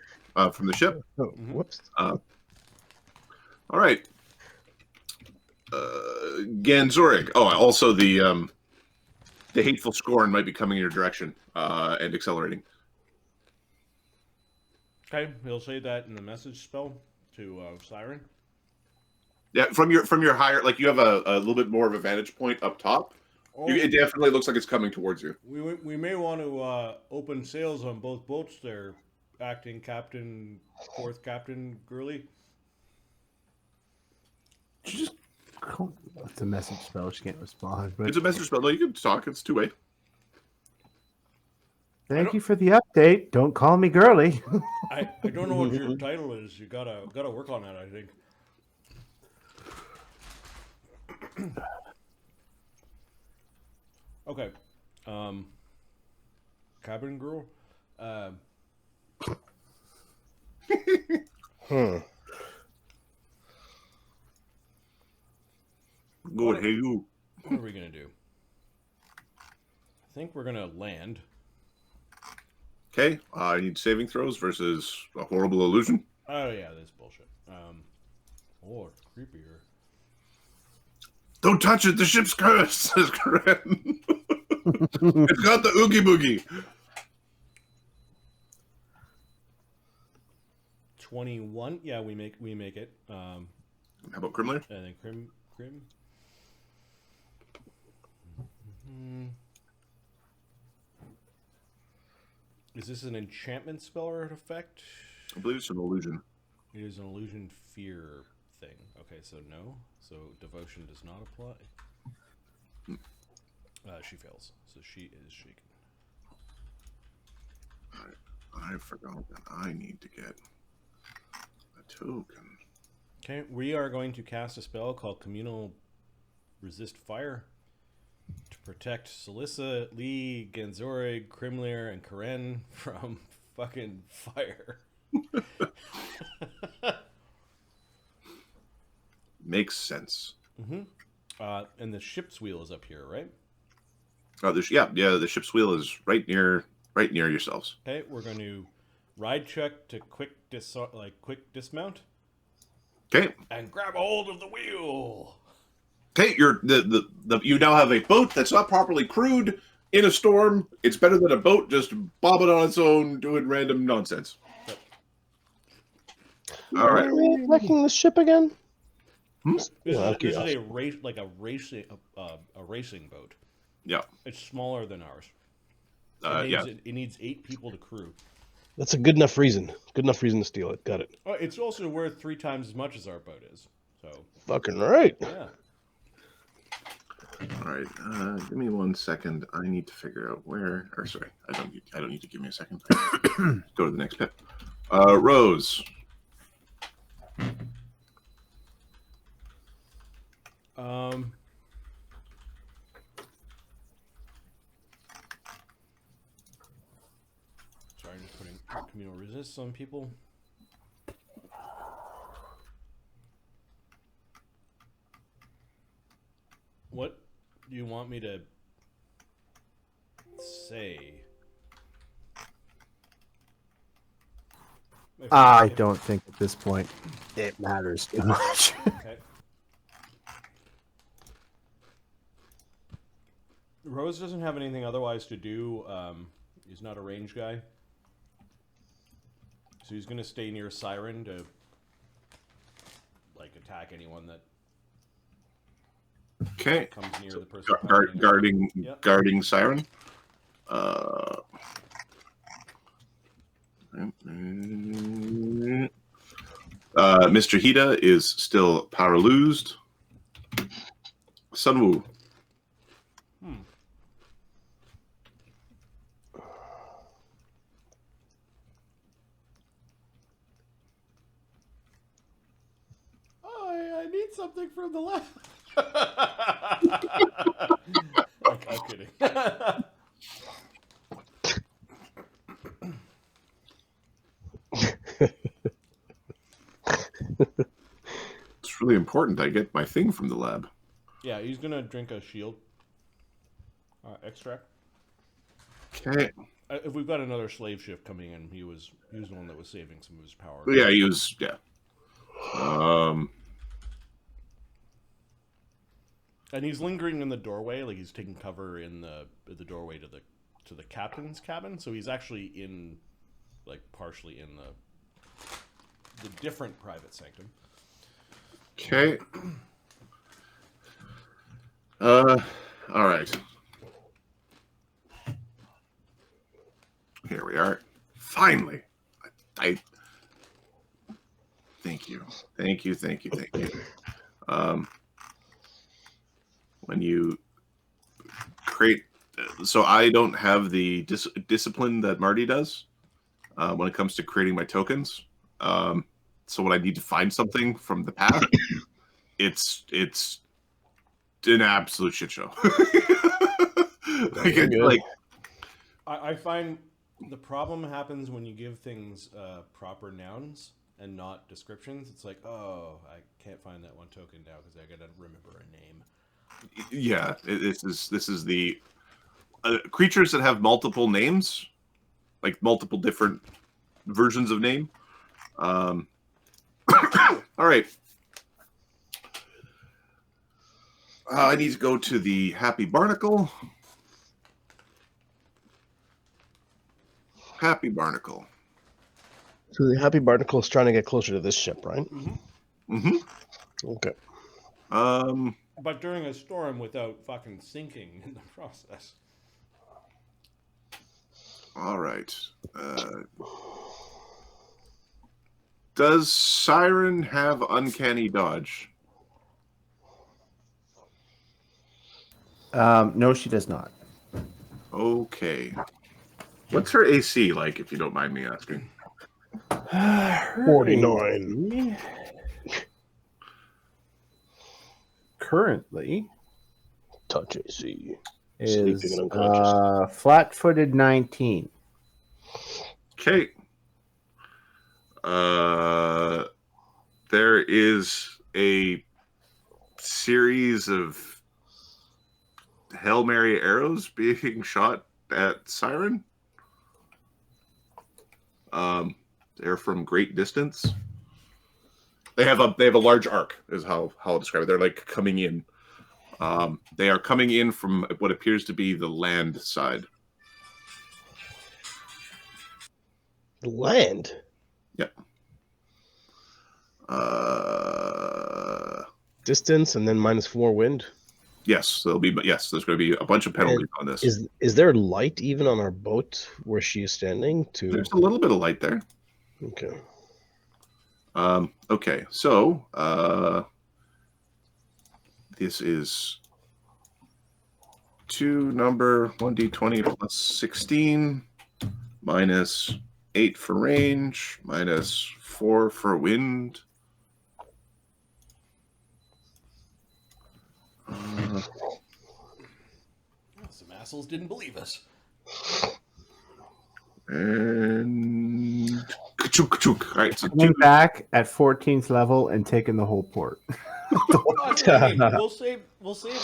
from the ship. Oh, whoops. All right. Ganzorig. Oh, also the Hateful Scorn might be coming in your direction and accelerating. Okay, he'll say that in the message spell to Siren. Yeah, from your higher, like you have a little bit more of a vantage point up top. Oh, It definitely looks like it's coming towards you. we may want to open sails on both boats there, acting captain, fourth captain Gurley. Just it's a message spell. She can't respond. But It's a message spell. No, you can talk. It's two-way. thank you for the update. Don't call me girly. I don't know what your title is. You gotta work on that, I think. Okay. Cabin girl. Good. Hey, you. What are we gonna do? I think we're gonna land. Okay. I need saving throws versus a horrible illusion. Oh yeah, that's bullshit. Oh, it's creepier. Don't touch it. The ship's cursed, says Karen. It's got the oogie boogie. 21. Yeah, we make it. How about Crimler? And then Crim. Is this an enchantment spell or an effect? I believe it's an illusion. It is an illusion fear thing. Okay, so no. So devotion does not apply. She fails. So she is shaken. I forgot that I need to get a token. Okay, we are going to cast a spell called Communal Resist Fire to protect Celissa, Lee, Ganzorig, Crimler, and Karen from fucking fire. Makes sense. Mm-hmm. And the ship's wheel is up here, right? Oh, the ship's wheel is right near yourselves. Okay, we're going to ride check to quick dismount. Okay. And grab a hold of the wheel. Okay, you now have a boat that's not properly crewed in a storm. It's better than a boat just bobbing on its own doing random nonsense. Yep. All right. Are we wrecking the ship again? This is a racing boat. Yeah. It's smaller than ours. It needs 8 people to crew. That's a good enough reason. Good enough reason to steal it. Got it. Oh, it's also worth 3 times as much as our boat is. So Fucking right. Yeah. All right, give me 1 second. I need to figure out where. Or sorry, I don't need to give me a second. Go to the next pip. Rose. Sorry, I'm just putting communal resist on people. What do you want me to say? I don't think at this point it matters too much. Okay. Rose doesn't have anything otherwise to do. He's not a range guy. So he's going to stay near Siren to like attack anyone that Okay. comes near the person piloting it. Guarding Siren. Mr. Hida is still paralyzed. Sunwoo. I need something from the lab. I'm kidding. It's really important I get my thing from the lab. Yeah, he's gonna drink a shield extract. Okay. If we've got another slave ship coming in, he was the one that was saving some of his power. Yeah, he was. Yeah. And he's lingering in the doorway, like he's taking cover in the doorway to the captain's cabin. So he's actually in, like, partially in the different private sanctum. Okay. All right. Here we are. Finally. I thank you. When you create, so I don't have the discipline that Marty does when it comes to creating my tokens. So when I need to find something from the past, it's an absolute shit show. I find the problem happens when you give things proper nouns and not descriptions. It's like, oh, I can't find that one token now because I gotta remember a name. Yeah, this is the creatures that have multiple names, like multiple different versions of name. All right. I need to go to the Happy Barnacle. Happy Barnacle. So the Happy Barnacle is trying to get closer to this ship, right? Mm-hmm. Mm-hmm. Okay. But during a storm without fucking sinking in the process. All right. Does Siren have uncanny dodge? No, she does not. Okay. What's her AC like, if you don't mind me asking? 49. Currently Touch AC. is Sleeping and unconscious. flat-footed 19. Okay. There is a series of Hail Mary arrows being shot at Siren. They're from great distance. They have a large arc, is how I'll describe it. They're like coming in. They are coming in from what appears to be the land side. The land? Yep. Distance and then -4 wind. Yes, there's going to be a bunch of penalties on this. Is there light even on our boat where she is standing? There's a little bit of light there. Okay. Okay, so This is 2 number 1d20 plus 16 minus 8 for range minus 4 for wind. Some assholes didn't believe us. And all right, so Coming back at 14th level and taking the whole port. I mean, we'll save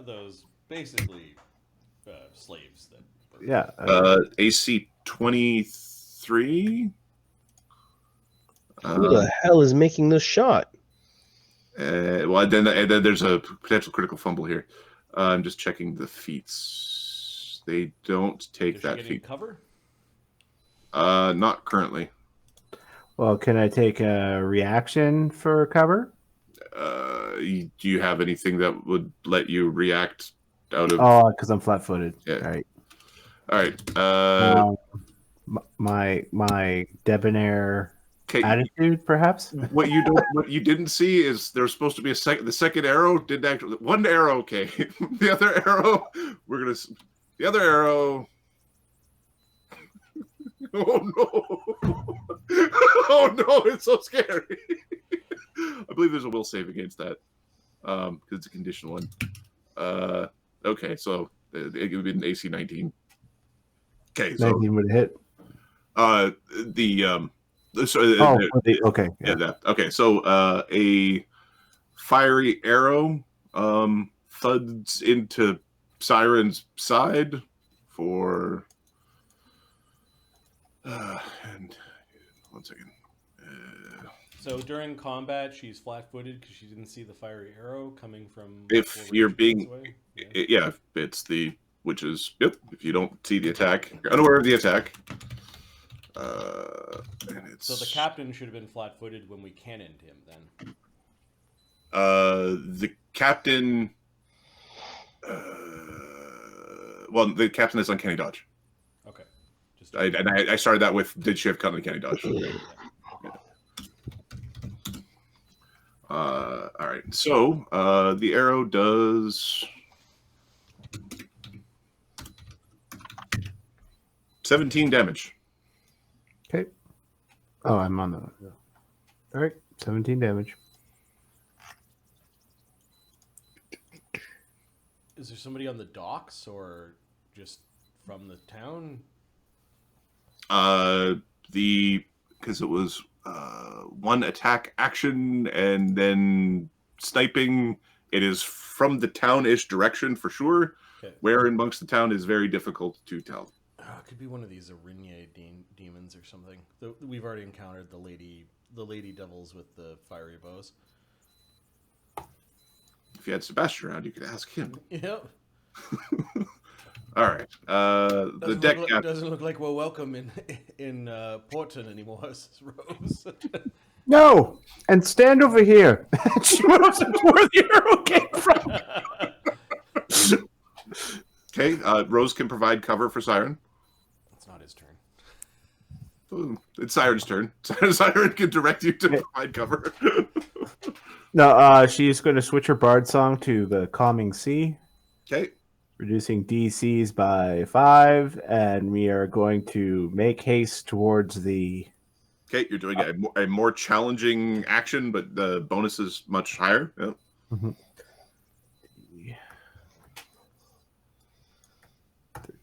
those basically slaves that. Yeah. AC 23. Who the hell is making this shot? Well, and then there's a potential critical fumble here. I'm just checking the feats. They don't take that feat. Cover? Not currently. Well, can I take a reaction for cover? Do you have anything that would let you react out of? Oh, because I'm flat-footed. Yeah. All right. My debonair attitude, perhaps. What you didn't see is there's supposed to be the second arrow didn't actually one arrow. Okay, the other arrow the other arrow. Oh no! Oh no! It's so scary. I believe there's a will save against that because it's a conditional one. Okay, so it would be an AC 19. Okay, so 19 would hit. Okay. Yeah. Okay. So a fiery arrow thuds into Siren's side for and 1 second. So during combat, she's flat-footed because she didn't see the fiery arrow coming from. If you're being, it's the which is if you don't see the attack, you're unaware of the attack. So the captain should have been flat-footed when we cannoned him. Then. The captain. Well, the captain is uncanny dodge. Okay. I started that with did she have uncanny dodge? All right. So the arrow does 17 damage. Okay. Oh, I'm on the. All right, 17 damage. Is there somebody on the docks or just from the town? Because it was one attack action and then sniping. It is from the town-ish direction for sure. Okay. Where amongst the town is very difficult to tell. It could be one of these Arinye demons or something. We've already encountered the lady devils with the fiery bows. If you had Sebastian around, you could ask him. Yep. All right. The deck doesn't look like we're welcome in Portton anymore, Rose. No, and stand over here. She knows where the arrow came from. Okay. Rose can provide cover for Siren. It's not his turn. It's Siren's turn. Siren can direct you to provide cover. No, she's going to switch her bard song to the Calming Sea. Okay. Reducing DCs by 5, and we are going to make haste towards the... Okay, you're doing a more challenging action, but the bonus is much higher. Yeah. Mm-hmm.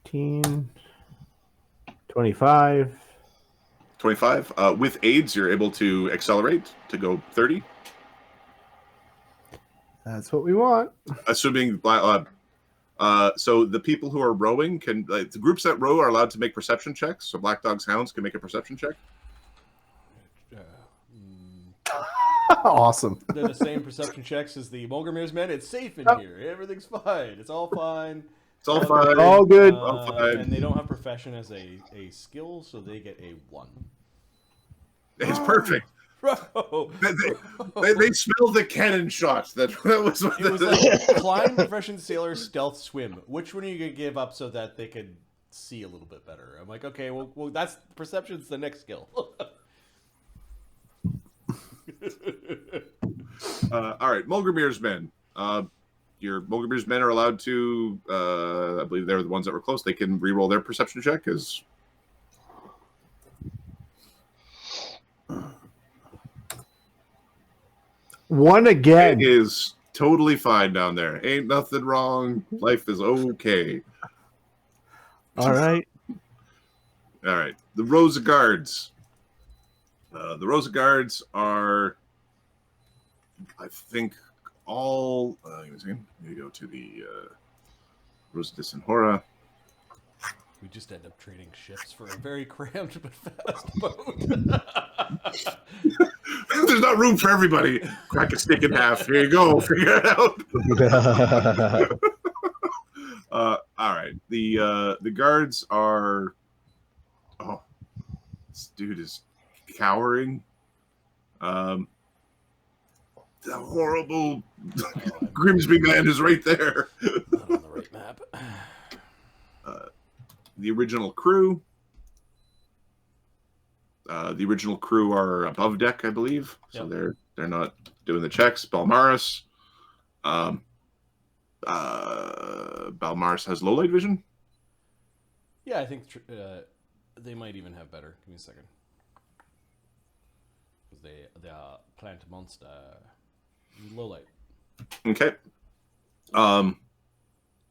13, 25. 25. With aids, you're able to accelerate to go 30. That's what we want. Assuming so the people who are rowing can the groups that row are allowed to make perception checks. So Black Dog's Hounds can make a perception check. Awesome. They're the same perception checks as the Mulgramir's men. It's safe in here. Everything's fine. It's all fine. It's all fine. All good. All fine. And they don't have profession as a skill, so they get a 1. It's perfect. Bro. They smell the cannon shot. That was what It was like climb, profession, sailor, stealth, swim. Which one are you gonna give up so that they could see a little bit better? I'm like, okay, well that's perception's the next skill. All right, Mulgramir's men. Your Mogreber's men are allowed to, I believe they're the ones that were close. They can re-roll their perception check as One it again. is totally fine down there. Ain't nothing wrong. Life is okay. All right. All right. The Rosa Guards. The Rosa Guards are, I think, all. Let me go to the Rosa de Senhora. We just end up trading ships for a very cramped but fast boat. There's not room for everybody. Crack a stick in half. Here you go. Figure it out. All right. The guards are. Oh, this dude is cowering. The horrible Grimsby man is right there. Not on the right map. The original crew. The original crew are above deck, I believe. So Yep. they're not doing the checks. Balmaris. Balmaris has low light vision. Yeah, I think they might even have better. Give me a second. Because they are plant monster. Low light. Okay.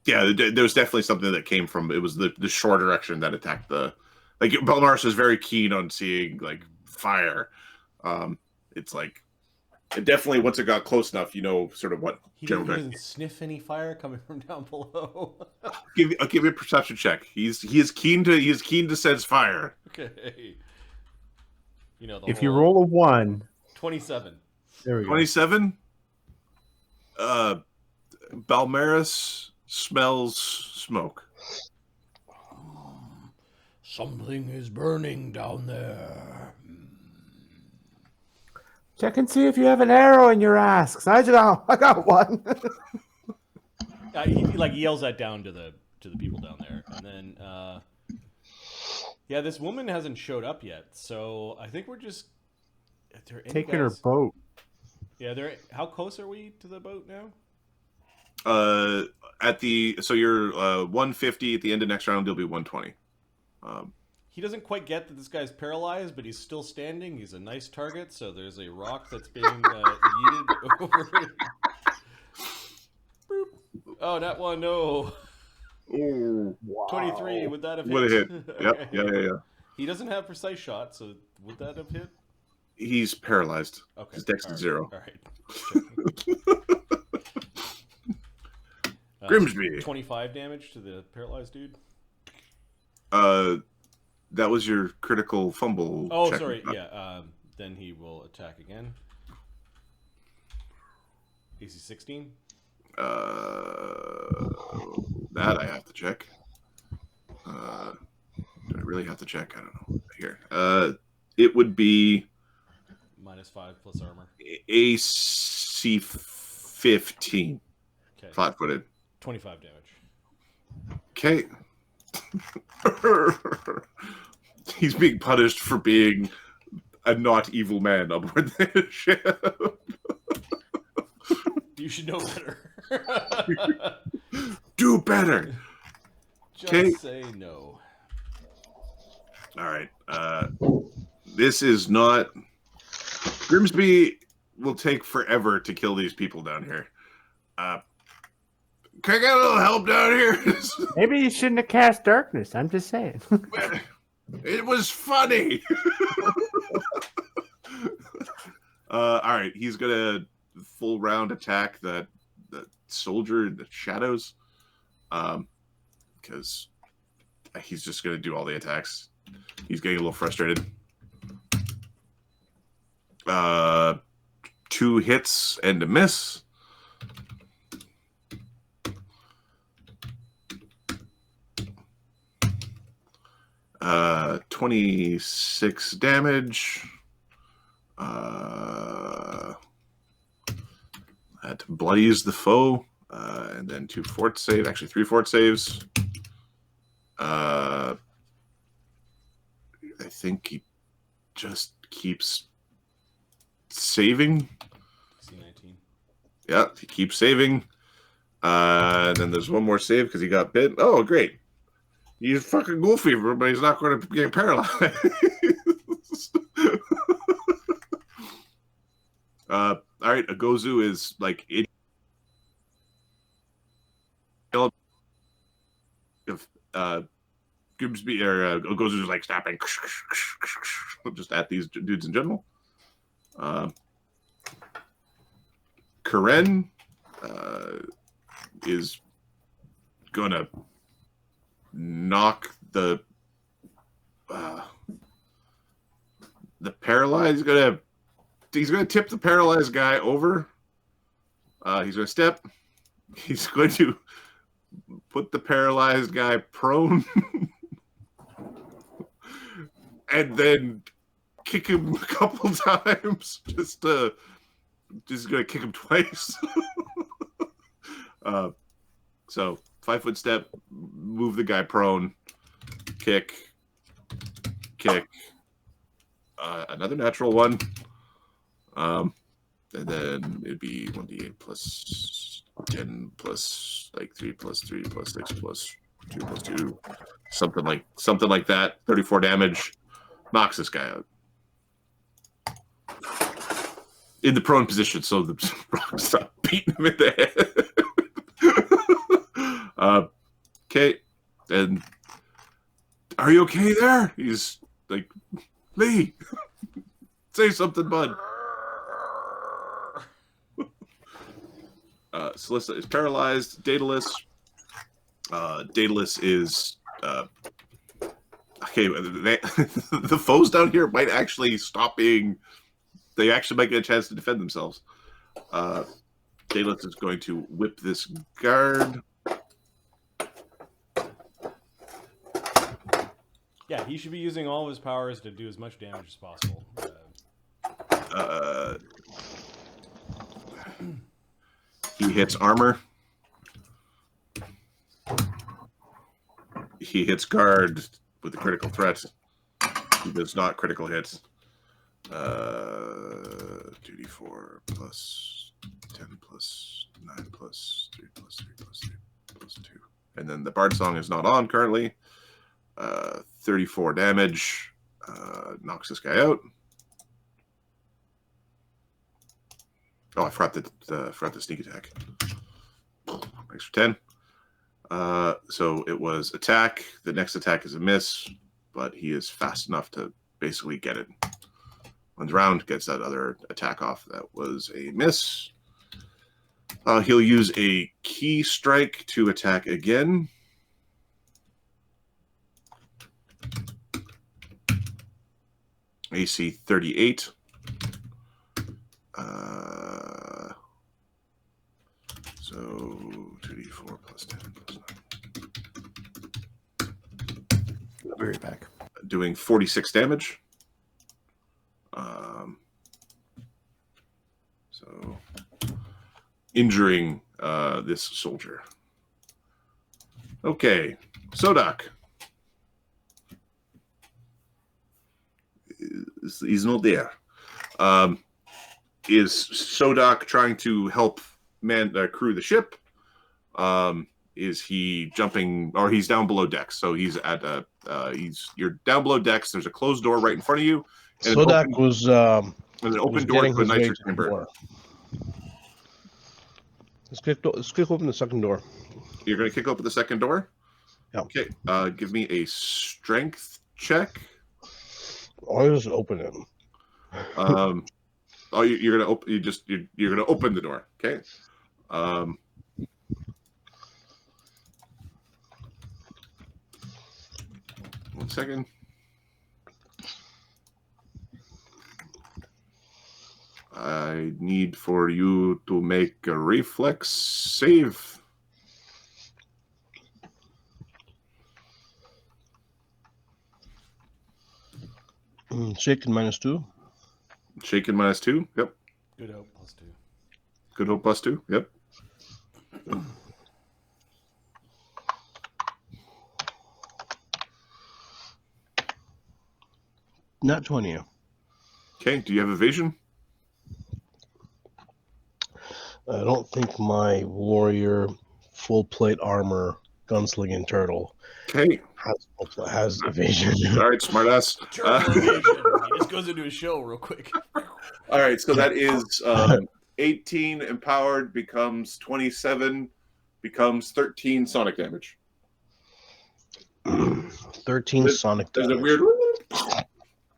Yeah, there was definitely something that came from. It was the shore direction that attacked the. Like Balmaris was very keen on seeing like fire. It's like it definitely once it got close enough, you know, sort of what. He didn't even sniff any fire coming from down below. I'll give you a perception check. He is keen to sense fire. Okay. You know, If you roll a 1, 27. there we go. 27. Balmaris smells smoke. Something is burning down there. Check and see if you have an arrow in your ass. 'Cause I got one. He like yells that down to the people down there, and then yeah, this woman hasn't showed up yet, so I think we're just Taking her boat. Yeah, how close are we to the boat now? So you're 150 at the end of next round. You'll be 120. He doesn't quite get that this guy's paralyzed, but he's still standing. He's a nice target, so there's a rock that's being yeeted over. Boop. Oh, that one, no. Oh, Wow. 23, would that have hit? Would have hit. Okay. Yep. Yeah. He doesn't have precise shot, so would that have hit? He's paralyzed. Okay. His dex is 0. All right. Grimsby. 25 damage to the paralyzed dude. That was your critical fumble. Oh, check. sorry. Yeah. Then he will attack again. AC 16. That I have to check. Do I really have to check? I don't know. Here. It would be -5 plus armor. AC 15. Okay. Flat-footed. 25 damage. Okay. He's being punished for being a not evil man aboard the ship. You should know better. Do better. Just Okay. say no. All right. This is not. Grimsby will take forever to kill these people down here. Can I get a little help down here? Maybe you shouldn't have cast darkness. I'm just saying. It was funny. All right, he's gonna full round attack the soldier in the shadows, because he's just gonna do all the attacks. He's getting a little frustrated. 2 hits and a miss. Uh, 26 damage. That bloodies the foe. And then 2 fort save. Actually, 3 fort saves. I think he just keeps saving. C19. Yeah, he keeps saving. And then there's one more save because he got bit. Oh, great. He's fucking ghoul fever, but he's not going to get paralyzed. All right, Agozu is like Grimsby or Agozu is like snapping just at these dudes in general. Karen is gonna knock the paralyzed. He's gonna tip the paralyzed guy over. He's gonna step. He's going to put the paralyzed guy prone, and then kick him a couple times. Just gonna kick him twice. So 5-foot step, move the guy prone, kick, another natural one. And then it'd be 1d8 plus 10 plus like 3 plus 3 plus 6 plus 2 plus 2, something like that. 34 damage, knocks this guy out in the prone position, so the rocks stop beating him in the head. Okay, and are you okay there? He's like, Lee, say something, bud. Celesta is paralyzed. Daedalus. Daedalus is okay. The foes down here might actually stop being. They actually might get a chance to defend themselves. Daedalus is going to whip this guard. Yeah, he should be using all of his powers to do as much damage as possible. He hits armor. He hits guard with a critical threat. He does not critical hit. 2d4 plus 10 plus 9 plus 3 plus 3 plus 3 plus 2. And then the Bard Song is not on currently. 34 damage. Knocks this guy out. Oh, I forgot the sneak attack. Extra 10. So it was attack. The next attack is a miss, but he is fast enough to basically get it. Runs around, gets that other attack off. That was a miss. He'll use a key strike to attack again. AC 38. So 2d4 plus 10 plus 9. I'll be right back. Doing 46 damage. So injuring this soldier. Okay, Sodak. He's not there. Is Sodak trying to help crew the ship? Is he jumping, or he's down below decks? So he's at you're down below decks. There's a closed door right in front of you. And Sodak was an open door to a nitrous chamber. Door. Let's kick open the second door. You're going to kick open the second door? Yeah. Okay. Give me a strength check. I'll just open it. You're going to open. You're going to open the door. Okay. 1 second. I need for you to make a reflex save. Shaken -2. Shaken -2. Yep. Good hope +2. Good hope +2. Yep. Not 20. Okay. Do you have evasion? I don't think my warrior full plate armor gunslinging turtle Okay. has evasion. All right, smartass. Turtle evasion. He just goes into a show real quick. All right, so that is 18 empowered becomes 27 becomes 13 sonic damage. 13 sonic There's damage. a weird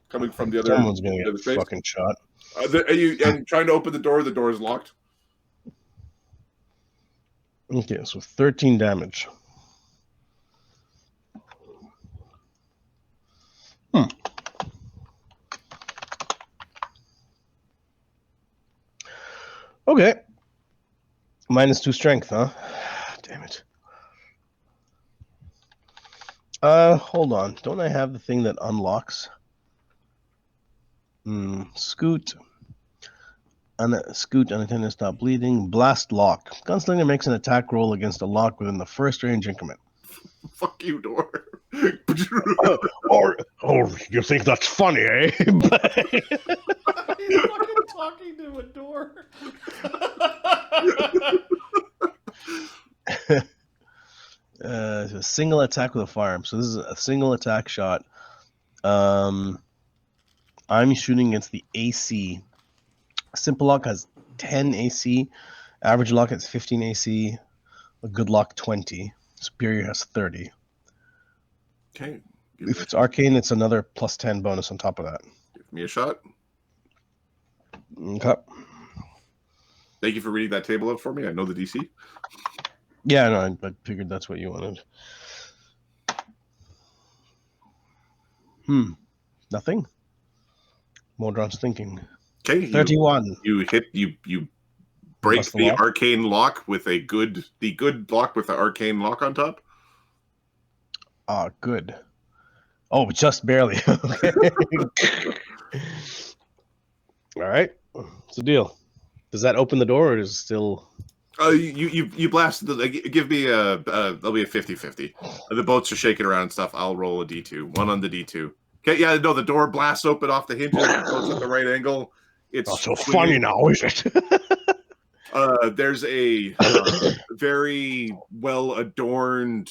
coming from the other. Someone's gonna the get other space. fucking shot. Are you and trying to open the door? The door is locked. Okay, so 13 damage. Okay. -2 strength, huh? Damn it. Hold on. Don't I have the thing that unlocks? Scoot. Scoot unattended, stop bleeding. Blast lock. Gunslinger makes an attack roll against a lock within the first range increment. Fuck you, door. Or you think that's funny, eh? He's fucking talking to a door. It's a single attack with a firearm. So this is a single attack shot. I'm shooting against the AC. Simple lock has 10 AC. Average lock has 15 AC. A good lock 20. Superior has 30. Okay. If it's arcane, it's another +10 bonus on top of that. Give me a shot. Okay. Thank you for reading that table up for me. I know the DC. Yeah, no, I figured that's what you wanted. Nothing. Modron's thinking. Okay. 31. You hit you break Bust the the lock? arcane lock with the good lock with the arcane lock on top. Good. Oh, just barely. Okay. All right. What's the deal? Does that open the door, or is it still? You blast the. Give me that'll be a 50-50. The boats are shaking around and stuff. I'll roll a D2. One on the D2. Okay, yeah, no, the door blasts open off the hinges. The boat's at the right angle. It's Not so swinging. funny now, is it? There's a very well adorned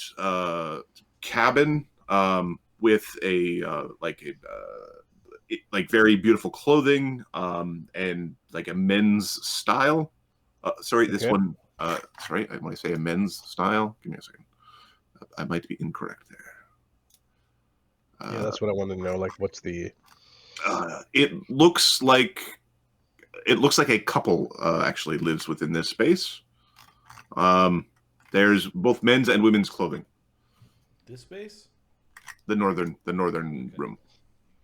cabin with like very beautiful clothing and like a men's style. Sorry, this Okay. one. Sorry, I want to say a men's style. Give me a second. I might be incorrect there. Yeah, that's what I wanted to know. Like, what's the? It looks like a couple actually lives within this space. There's both men's and women's clothing. This space? The northern room.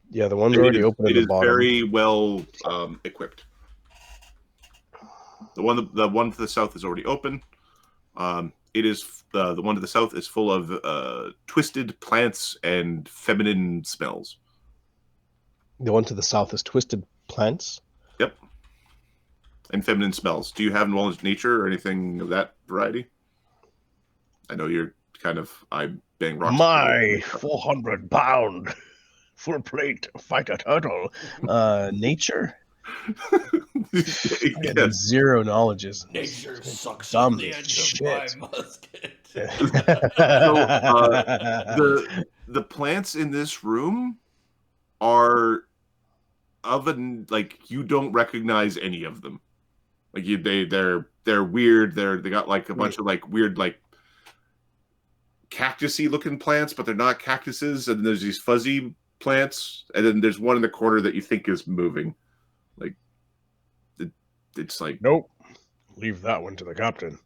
Yeah, the one's already open at It the is bottom. very well equipped. The one to the south is already open. It is the one to the south is full of twisted plants and feminine smells. The one to the south is twisted plants. Yep. And feminine smells. Do you have knowledge of nature or anything of that variety? I know you're kind of bang rocks. My 400-pound full plate fighter turtle. Nature. I got Yes. 0 knowledges. Nature sucks Dumb on the as edge shit. of my musket. The plants in this room are of like you don't recognize any of them. Like they're weird. They got like a bunch of like weird like cactusy looking plants, but they're not cactuses. And there's these fuzzy plants, and then there's one in the corner that you think is moving. Like it's like Nope. Leave that one to the captain.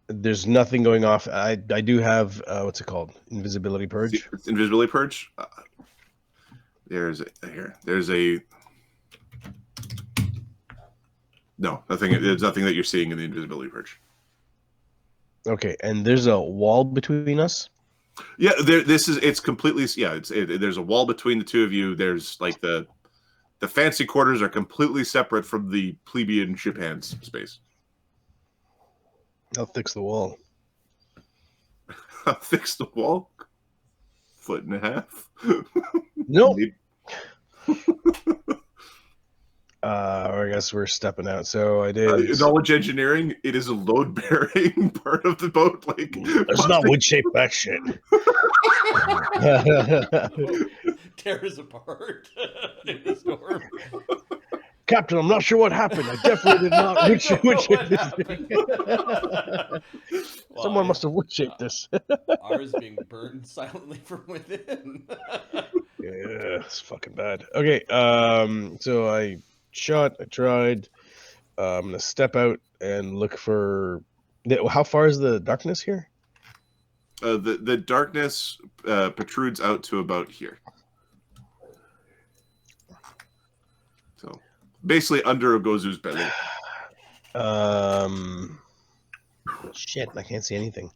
There's nothing going off. I do have what's it called? Invisibility purge. It's invisibility purge. There's a no, nothing. There's nothing that you're seeing in the invisibility purge. Okay, and there's a wall between us. Yeah, it's completely. Yeah, there's a wall between the two of you. There's like the fancy quarters are completely separate from the plebeian ship hands space. I'll fix the wall. Fix the wall. foot and a half. Nope. Maybe- I guess we're stepping out. So I did. knowledge engineering, it is a load bearing part of the boat. Like It's not wood shaped back shit. Tears apart in the storm. Captain, I'm not sure what happened. I definitely did not I wood don't shape know this what thing. happened. Someone must have wood shaped this. Ours being burned silently from within. Yeah, it's fucking bad. Okay, so I shot, I tried. I'm gonna step out and look for. How far is the darkness here? the darkness protrudes out to about here. So basically under Ogozu's belly. Shit, I can't see anything.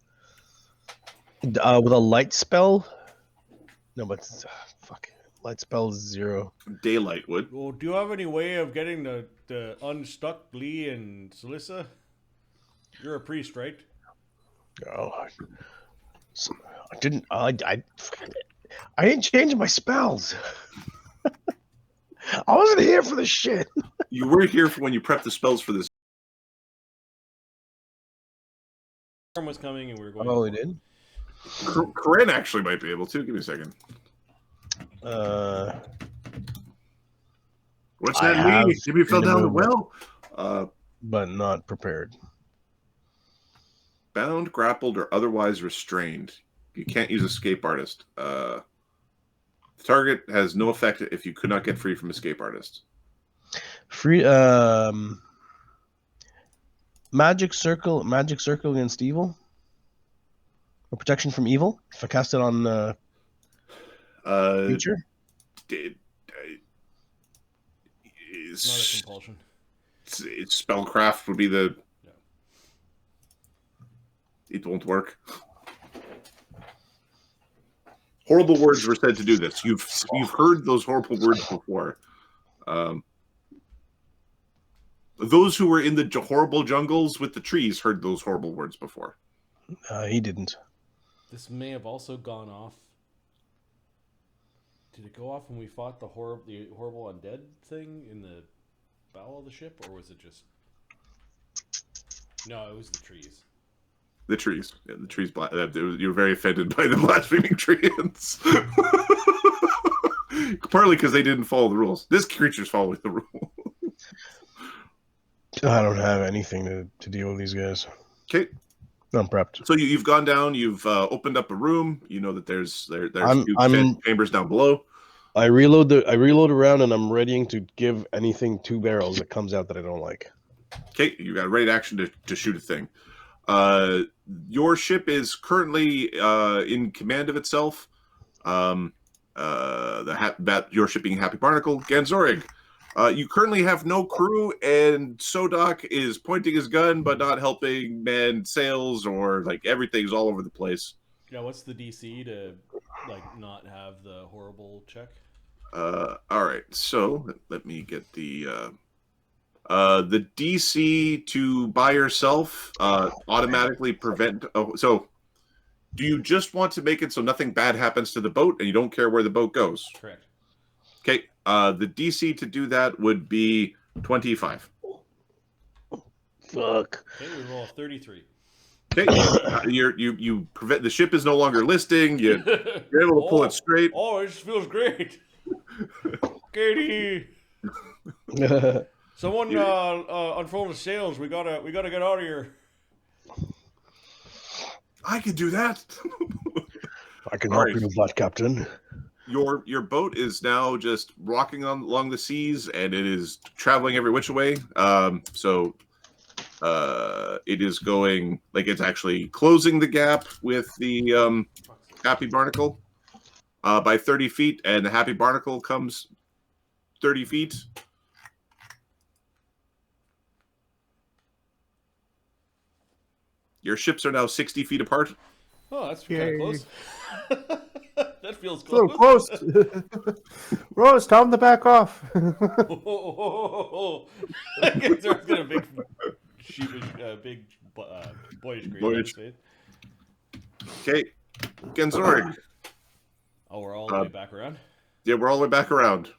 With a light spell? No, but fuck. Light spell is 0. Daylight would. Well, do you have any way of getting the unstuck Lee and Celissa? You're a priest, right? Oh, I didn't. I didn't change my spells. I wasn't here for this shit. You were here for when you prepped the spells for this. Storm was coming, and we were going. Oh, we did. Corinne actually might be able to. Give me a second. What's I that have mean? Maybe you fell down the movement. well. But not prepared. Bound, grappled, or otherwise restrained. You can't use escape artist. The target has no effect if you could not get free from escape artist. Free. Magic circle against evil. Or protection from evil. If I cast it on creature. It's not a compulsion. Spellcraft would be the. Yeah. It won't work. Horrible words were said to do this. You've heard those horrible words before. Those who were in the horrible jungles with the trees heard those horrible words before. He didn't. This may have also gone off. Did it go off when we fought the horrible undead thing in the bow of the ship, or was it just? No, it was the trees. The trees. Yeah, the trees. You were very offended by the blaspheming treants. Partly because they didn't follow the rules. This creature's following the rules. I don't have anything to deal with these guys. Okay. I'm prepped. So you've gone down. You've opened up a room. You know that there's I'm chambers down below. I reload around and I'm readying to give anything 2 barrels that comes out that I don't like. Okay, you got a ready action to shoot a thing. Your ship is currently in command of itself. Your ship being Happy Barnacle, Ganzorig. You currently have no crew, and Sodok is pointing his gun but not helping man sails, or like everything's all over the place. Yeah, what's the DC to not have the horrible check? All right, so let me get the DC to by yourself automatically prevent. So, do you just want to make it so nothing bad happens to the boat, and you don't care where the boat goes? Correct. Okay. The DC to do that would be 25. Fuck. Okay, we roll a 33. Okay. You prevent the ship is no longer listing. You're able to pull it straight. Oh, it just feels great. Katie, someone unfold the sails. We gotta get out of here. I could do that. I can help you with that, Captain. Your boat is now just rocking along the seas, and it is traveling every which way. So it is going it's actually closing the gap with the Happy Barnacle by 30 feet, and the Happy Barnacle comes 30 feet. Your ships are now 60 feet apart. Oh, that's kind of close. That feels So close. close. Rose, tell him to back off. There's got a big, sheepish, boyish grin on his face. Okay, Genzori. Oh, we're all the way back around? Yeah, we're all the way back around.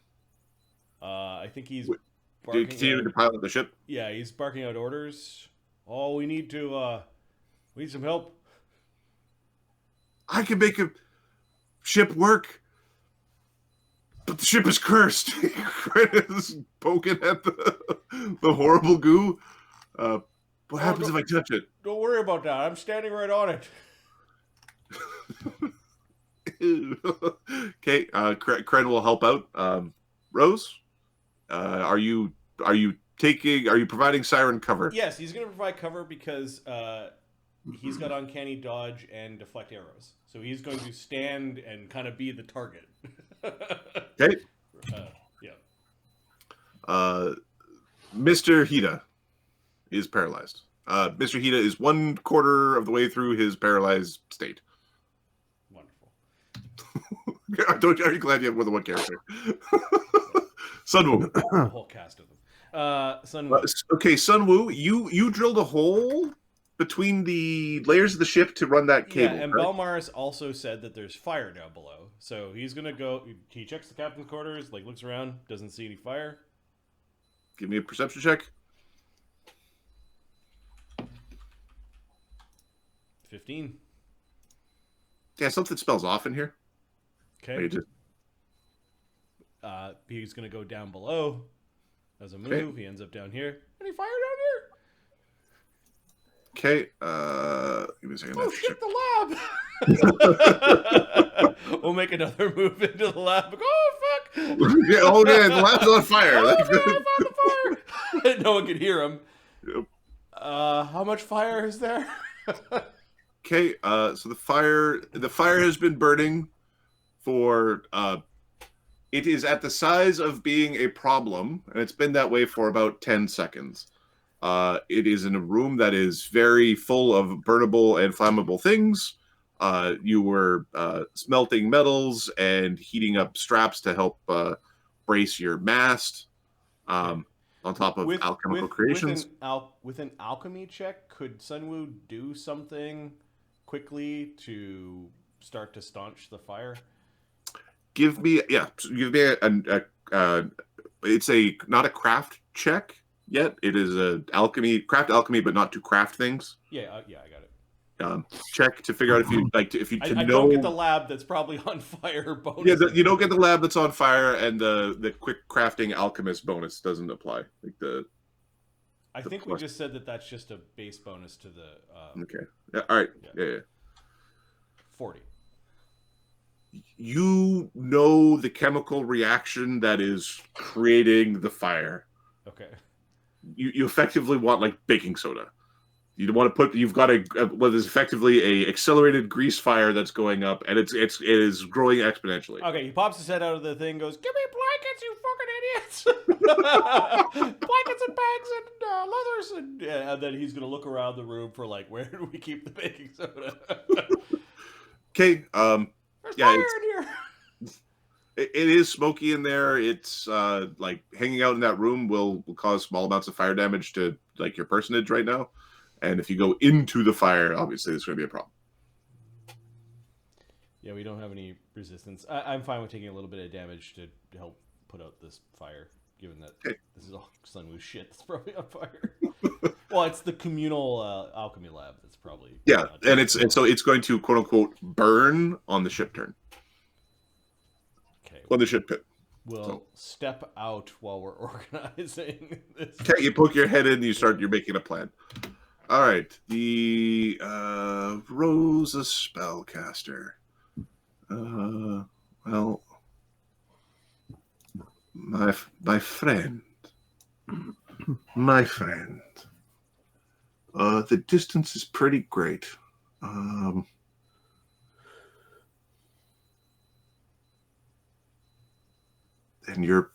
I think he's Do you barking continue out... to pilot the ship? Yeah, he's barking out orders. Oh, we need some help. I can make a ship work, but the ship is cursed. Credit is poking at the horrible goo. What happens if I touch it? Don't worry about that. I'm standing right on it. Okay, Kren will help out. Rose, are you providing Siren cover? Yes, he's going to provide cover because he's got uncanny dodge and deflect arrows. So he's going to stand and kind of be the target. Okay. Yeah. Mr. Hida is paralyzed. Mr. Hida is 1/4 of the way through his paralyzed state. Wonderful. Are you glad you have more than one character? Sunwoo. The whole cast of them. Sunwoo. Okay, Sunwoo, you drilled a hole between the layers of the ship to run that cable. Yeah, and right? Belmars also said that there's fire down below. So he's going to go... He checks the captain's quarters, like looks around, doesn't see any fire. Give me a perception check. 15. Yeah, something smells off in here. Okay. You just- He's going to go down below. As a move, Okay. he ends up down here. Any fire down here? Okay, give me a second. Oh shit, the lab! We'll make another move into the lab. Like, oh fuck! Yeah, oh yeah, the lab's on fire. Oh, I found the fire! No one could hear him. Yep. How much fire is there? Okay, so the fire has been burning for it is at the size of being a problem, and it's been that way for about 10 seconds. It is in a room that is very full of burnable and flammable things. You were smelting metals and heating up straps to help brace your mast. On top of alchemical creations. With an alchemy check, could Sunwoo do something quickly to start to staunch the fire? Give me a it's not a craft check yet. It is a craft alchemy, but not to craft things. Yeah, I got it. Check to figure out if you like if you I know. don't get the lab that's probably on fire bonus. Yeah, you don't get the lab that's on fire, and the quick crafting alchemist bonus doesn't apply. I think we just said that that's just a base bonus to the. Okay. Yeah, all right. Yeah. 40. You know the chemical reaction that is creating the fire. Okay. You effectively want like baking soda. You want to you've got what is effectively a accelerated grease fire that's going up, and it is growing exponentially. Okay, he pops his head out of the thing, goes, "Give me blankets, you fucking idiots! Blankets and bags and leathers," and then he's gonna look around the room for like, where do we keep the baking soda? Okay. There's fire in here. It is smoky in there. It's like hanging out in that room will cause small amounts of fire damage to like your personage right now. And if you go into the fire, obviously there's going to be a problem. Yeah, we don't have any resistance. I'm fine with taking a little bit of damage to help put out this fire, given that this is all Sunwoo shit that's probably on fire. Well, it's the communal alchemy lab that's probably... Yeah, and so it's going to, quote unquote, burn on the ship turn. Okay. On the ship pit. We'll step out while we're organizing this. Okay, you poke your head in, you're making a plan. All right, the Rosa spellcaster. Well, my friend, the distance is pretty great. And you're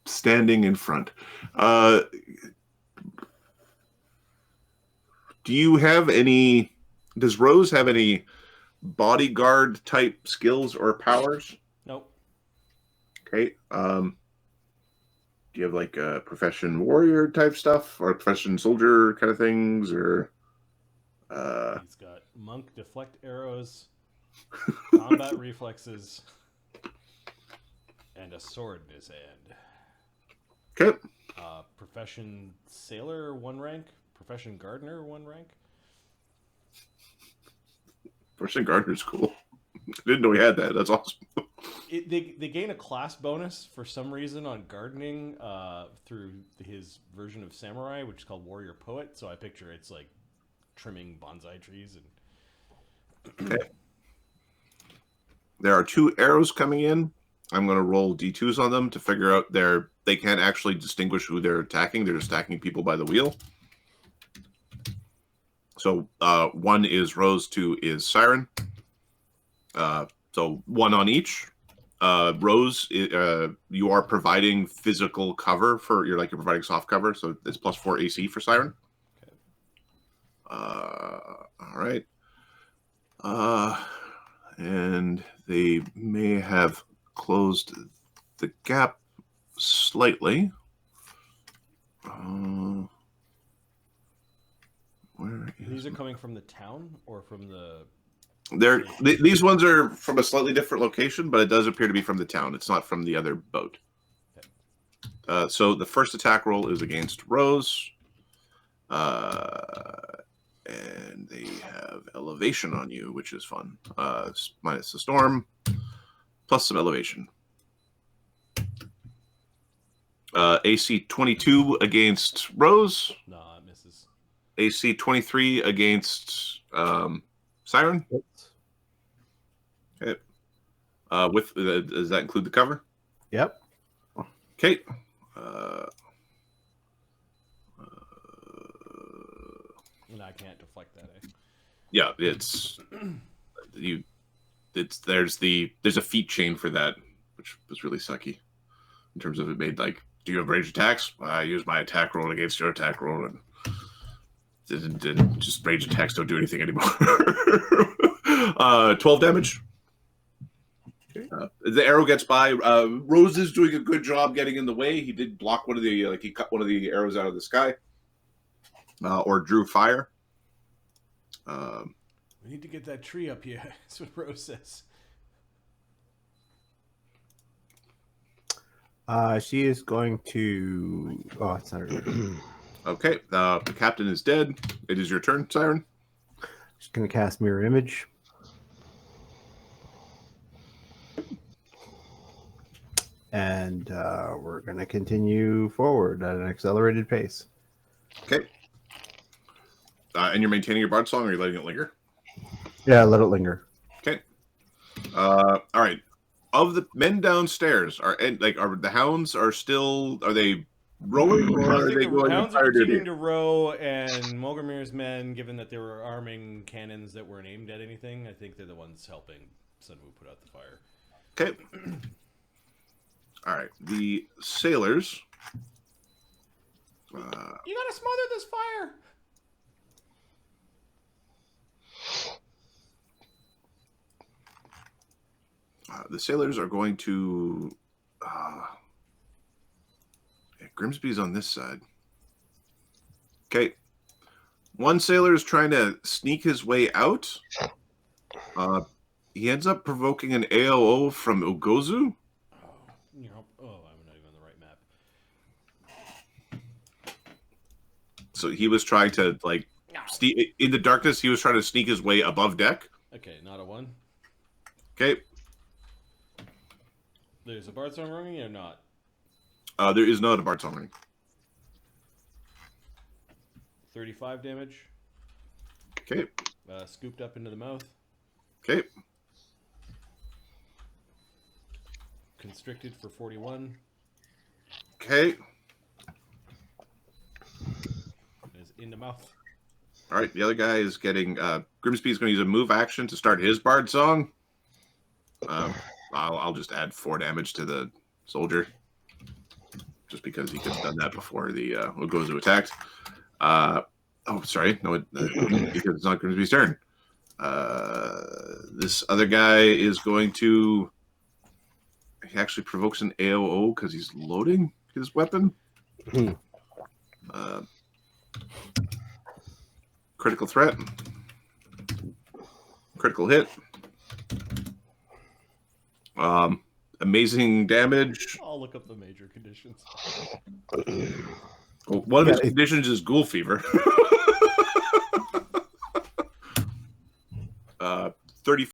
standing in front. Does Rose have any bodyguard type skills or powers? Nope. Okay. Do you have like a profession warrior type stuff or profession soldier kind of things, or He's got monk deflect arrows, Combat reflexes. And a sword in his hand. Okay. Profession sailor, 1 rank. Profession gardener, 1 rank. Person Gardner's cool. I didn't know he had that. That's awesome. They gain a class bonus for some reason on gardening through his version of samurai, which is called warrior poet. So I picture it's like trimming bonsai trees and. Okay. There are 2 arrows coming in. I'm going to roll D2s on them to figure out they can't actually distinguish who they're attacking. They're just attacking people by the wheel. So 1 is Rose, 2 is Siren. So 1 on each. Rose, you are providing physical cover you're providing soft cover, so it's +4 AC for Siren. Okay. All right. And they may have closed the gap slightly. Where is These are coming from the town or from the. these ones are from a slightly different location, but it does appear to be from the town. It's not from the other boat. Okay. So the first attack roll is against Rose. And they have elevation on you, which is fun. Minus the storm, plus some elevation. AC 22 against Rose. Nah, it misses. AC 23 against Siren. Okay. Does that include the cover? Yep. Okay. And I can't deflect that. Yeah, there's a feat chain for that, which was really sucky in terms of it made like, do you have ranged attacks? I use my attack roll against your attack roll, and just ranged attacks don't do anything anymore. 12 damage. The arrow gets by. Rose is doing a good job getting in the way. He did block one of the he cut one of the arrows out of the sky. Or drew fire. We need to get that tree up here. That's what Rose says. She is going to. Oh, it's not her turn. Okay, the captain is dead. It is your turn, Siren. She's going to cast Mirror Image. And we're going to continue forward at an accelerated pace. Okay. And you're maintaining your bard song, or are you letting it linger? Yeah, let it linger. Okay. All right. Of the men downstairs, are the hounds are they rowing, or I are think they the going hounds to are fire continuing duty? to row, and Mogramir's men, given that they were arming cannons that weren't aimed at anything, I think they're the ones helping Sunwoo put out the fire. Okay. All right. The sailors. You gotta smother this fire. The sailors are going to. Grimsby's on this side. Okay. One sailor is trying to sneak his way out. He ends up provoking an AOO from Ugozu. I'm not even on the right map. So he was trying to in the darkness. He was trying to sneak his way above deck. Okay, not a 1. Okay. There's a bard song ringing or not? There is not a bard song ring. 35 damage. Okay. Scooped up into the mouth. Okay. Constricted for 41. Okay. Is in the mouth. All right. The other guy is getting. Grimsby's going to use a move action to start his bard song. I'll just add 4 damage to the soldier, just because he could have done that before the Ugozu attacked. Sorry, no, because it's not Grimsby's turn. This other guy is going to. He actually provokes an AOO because he's loading his weapon. Critical threat. Critical hit. Amazing damage. I'll look up the major conditions. Well, one of his Yeah, conditions is ghoul fever. 30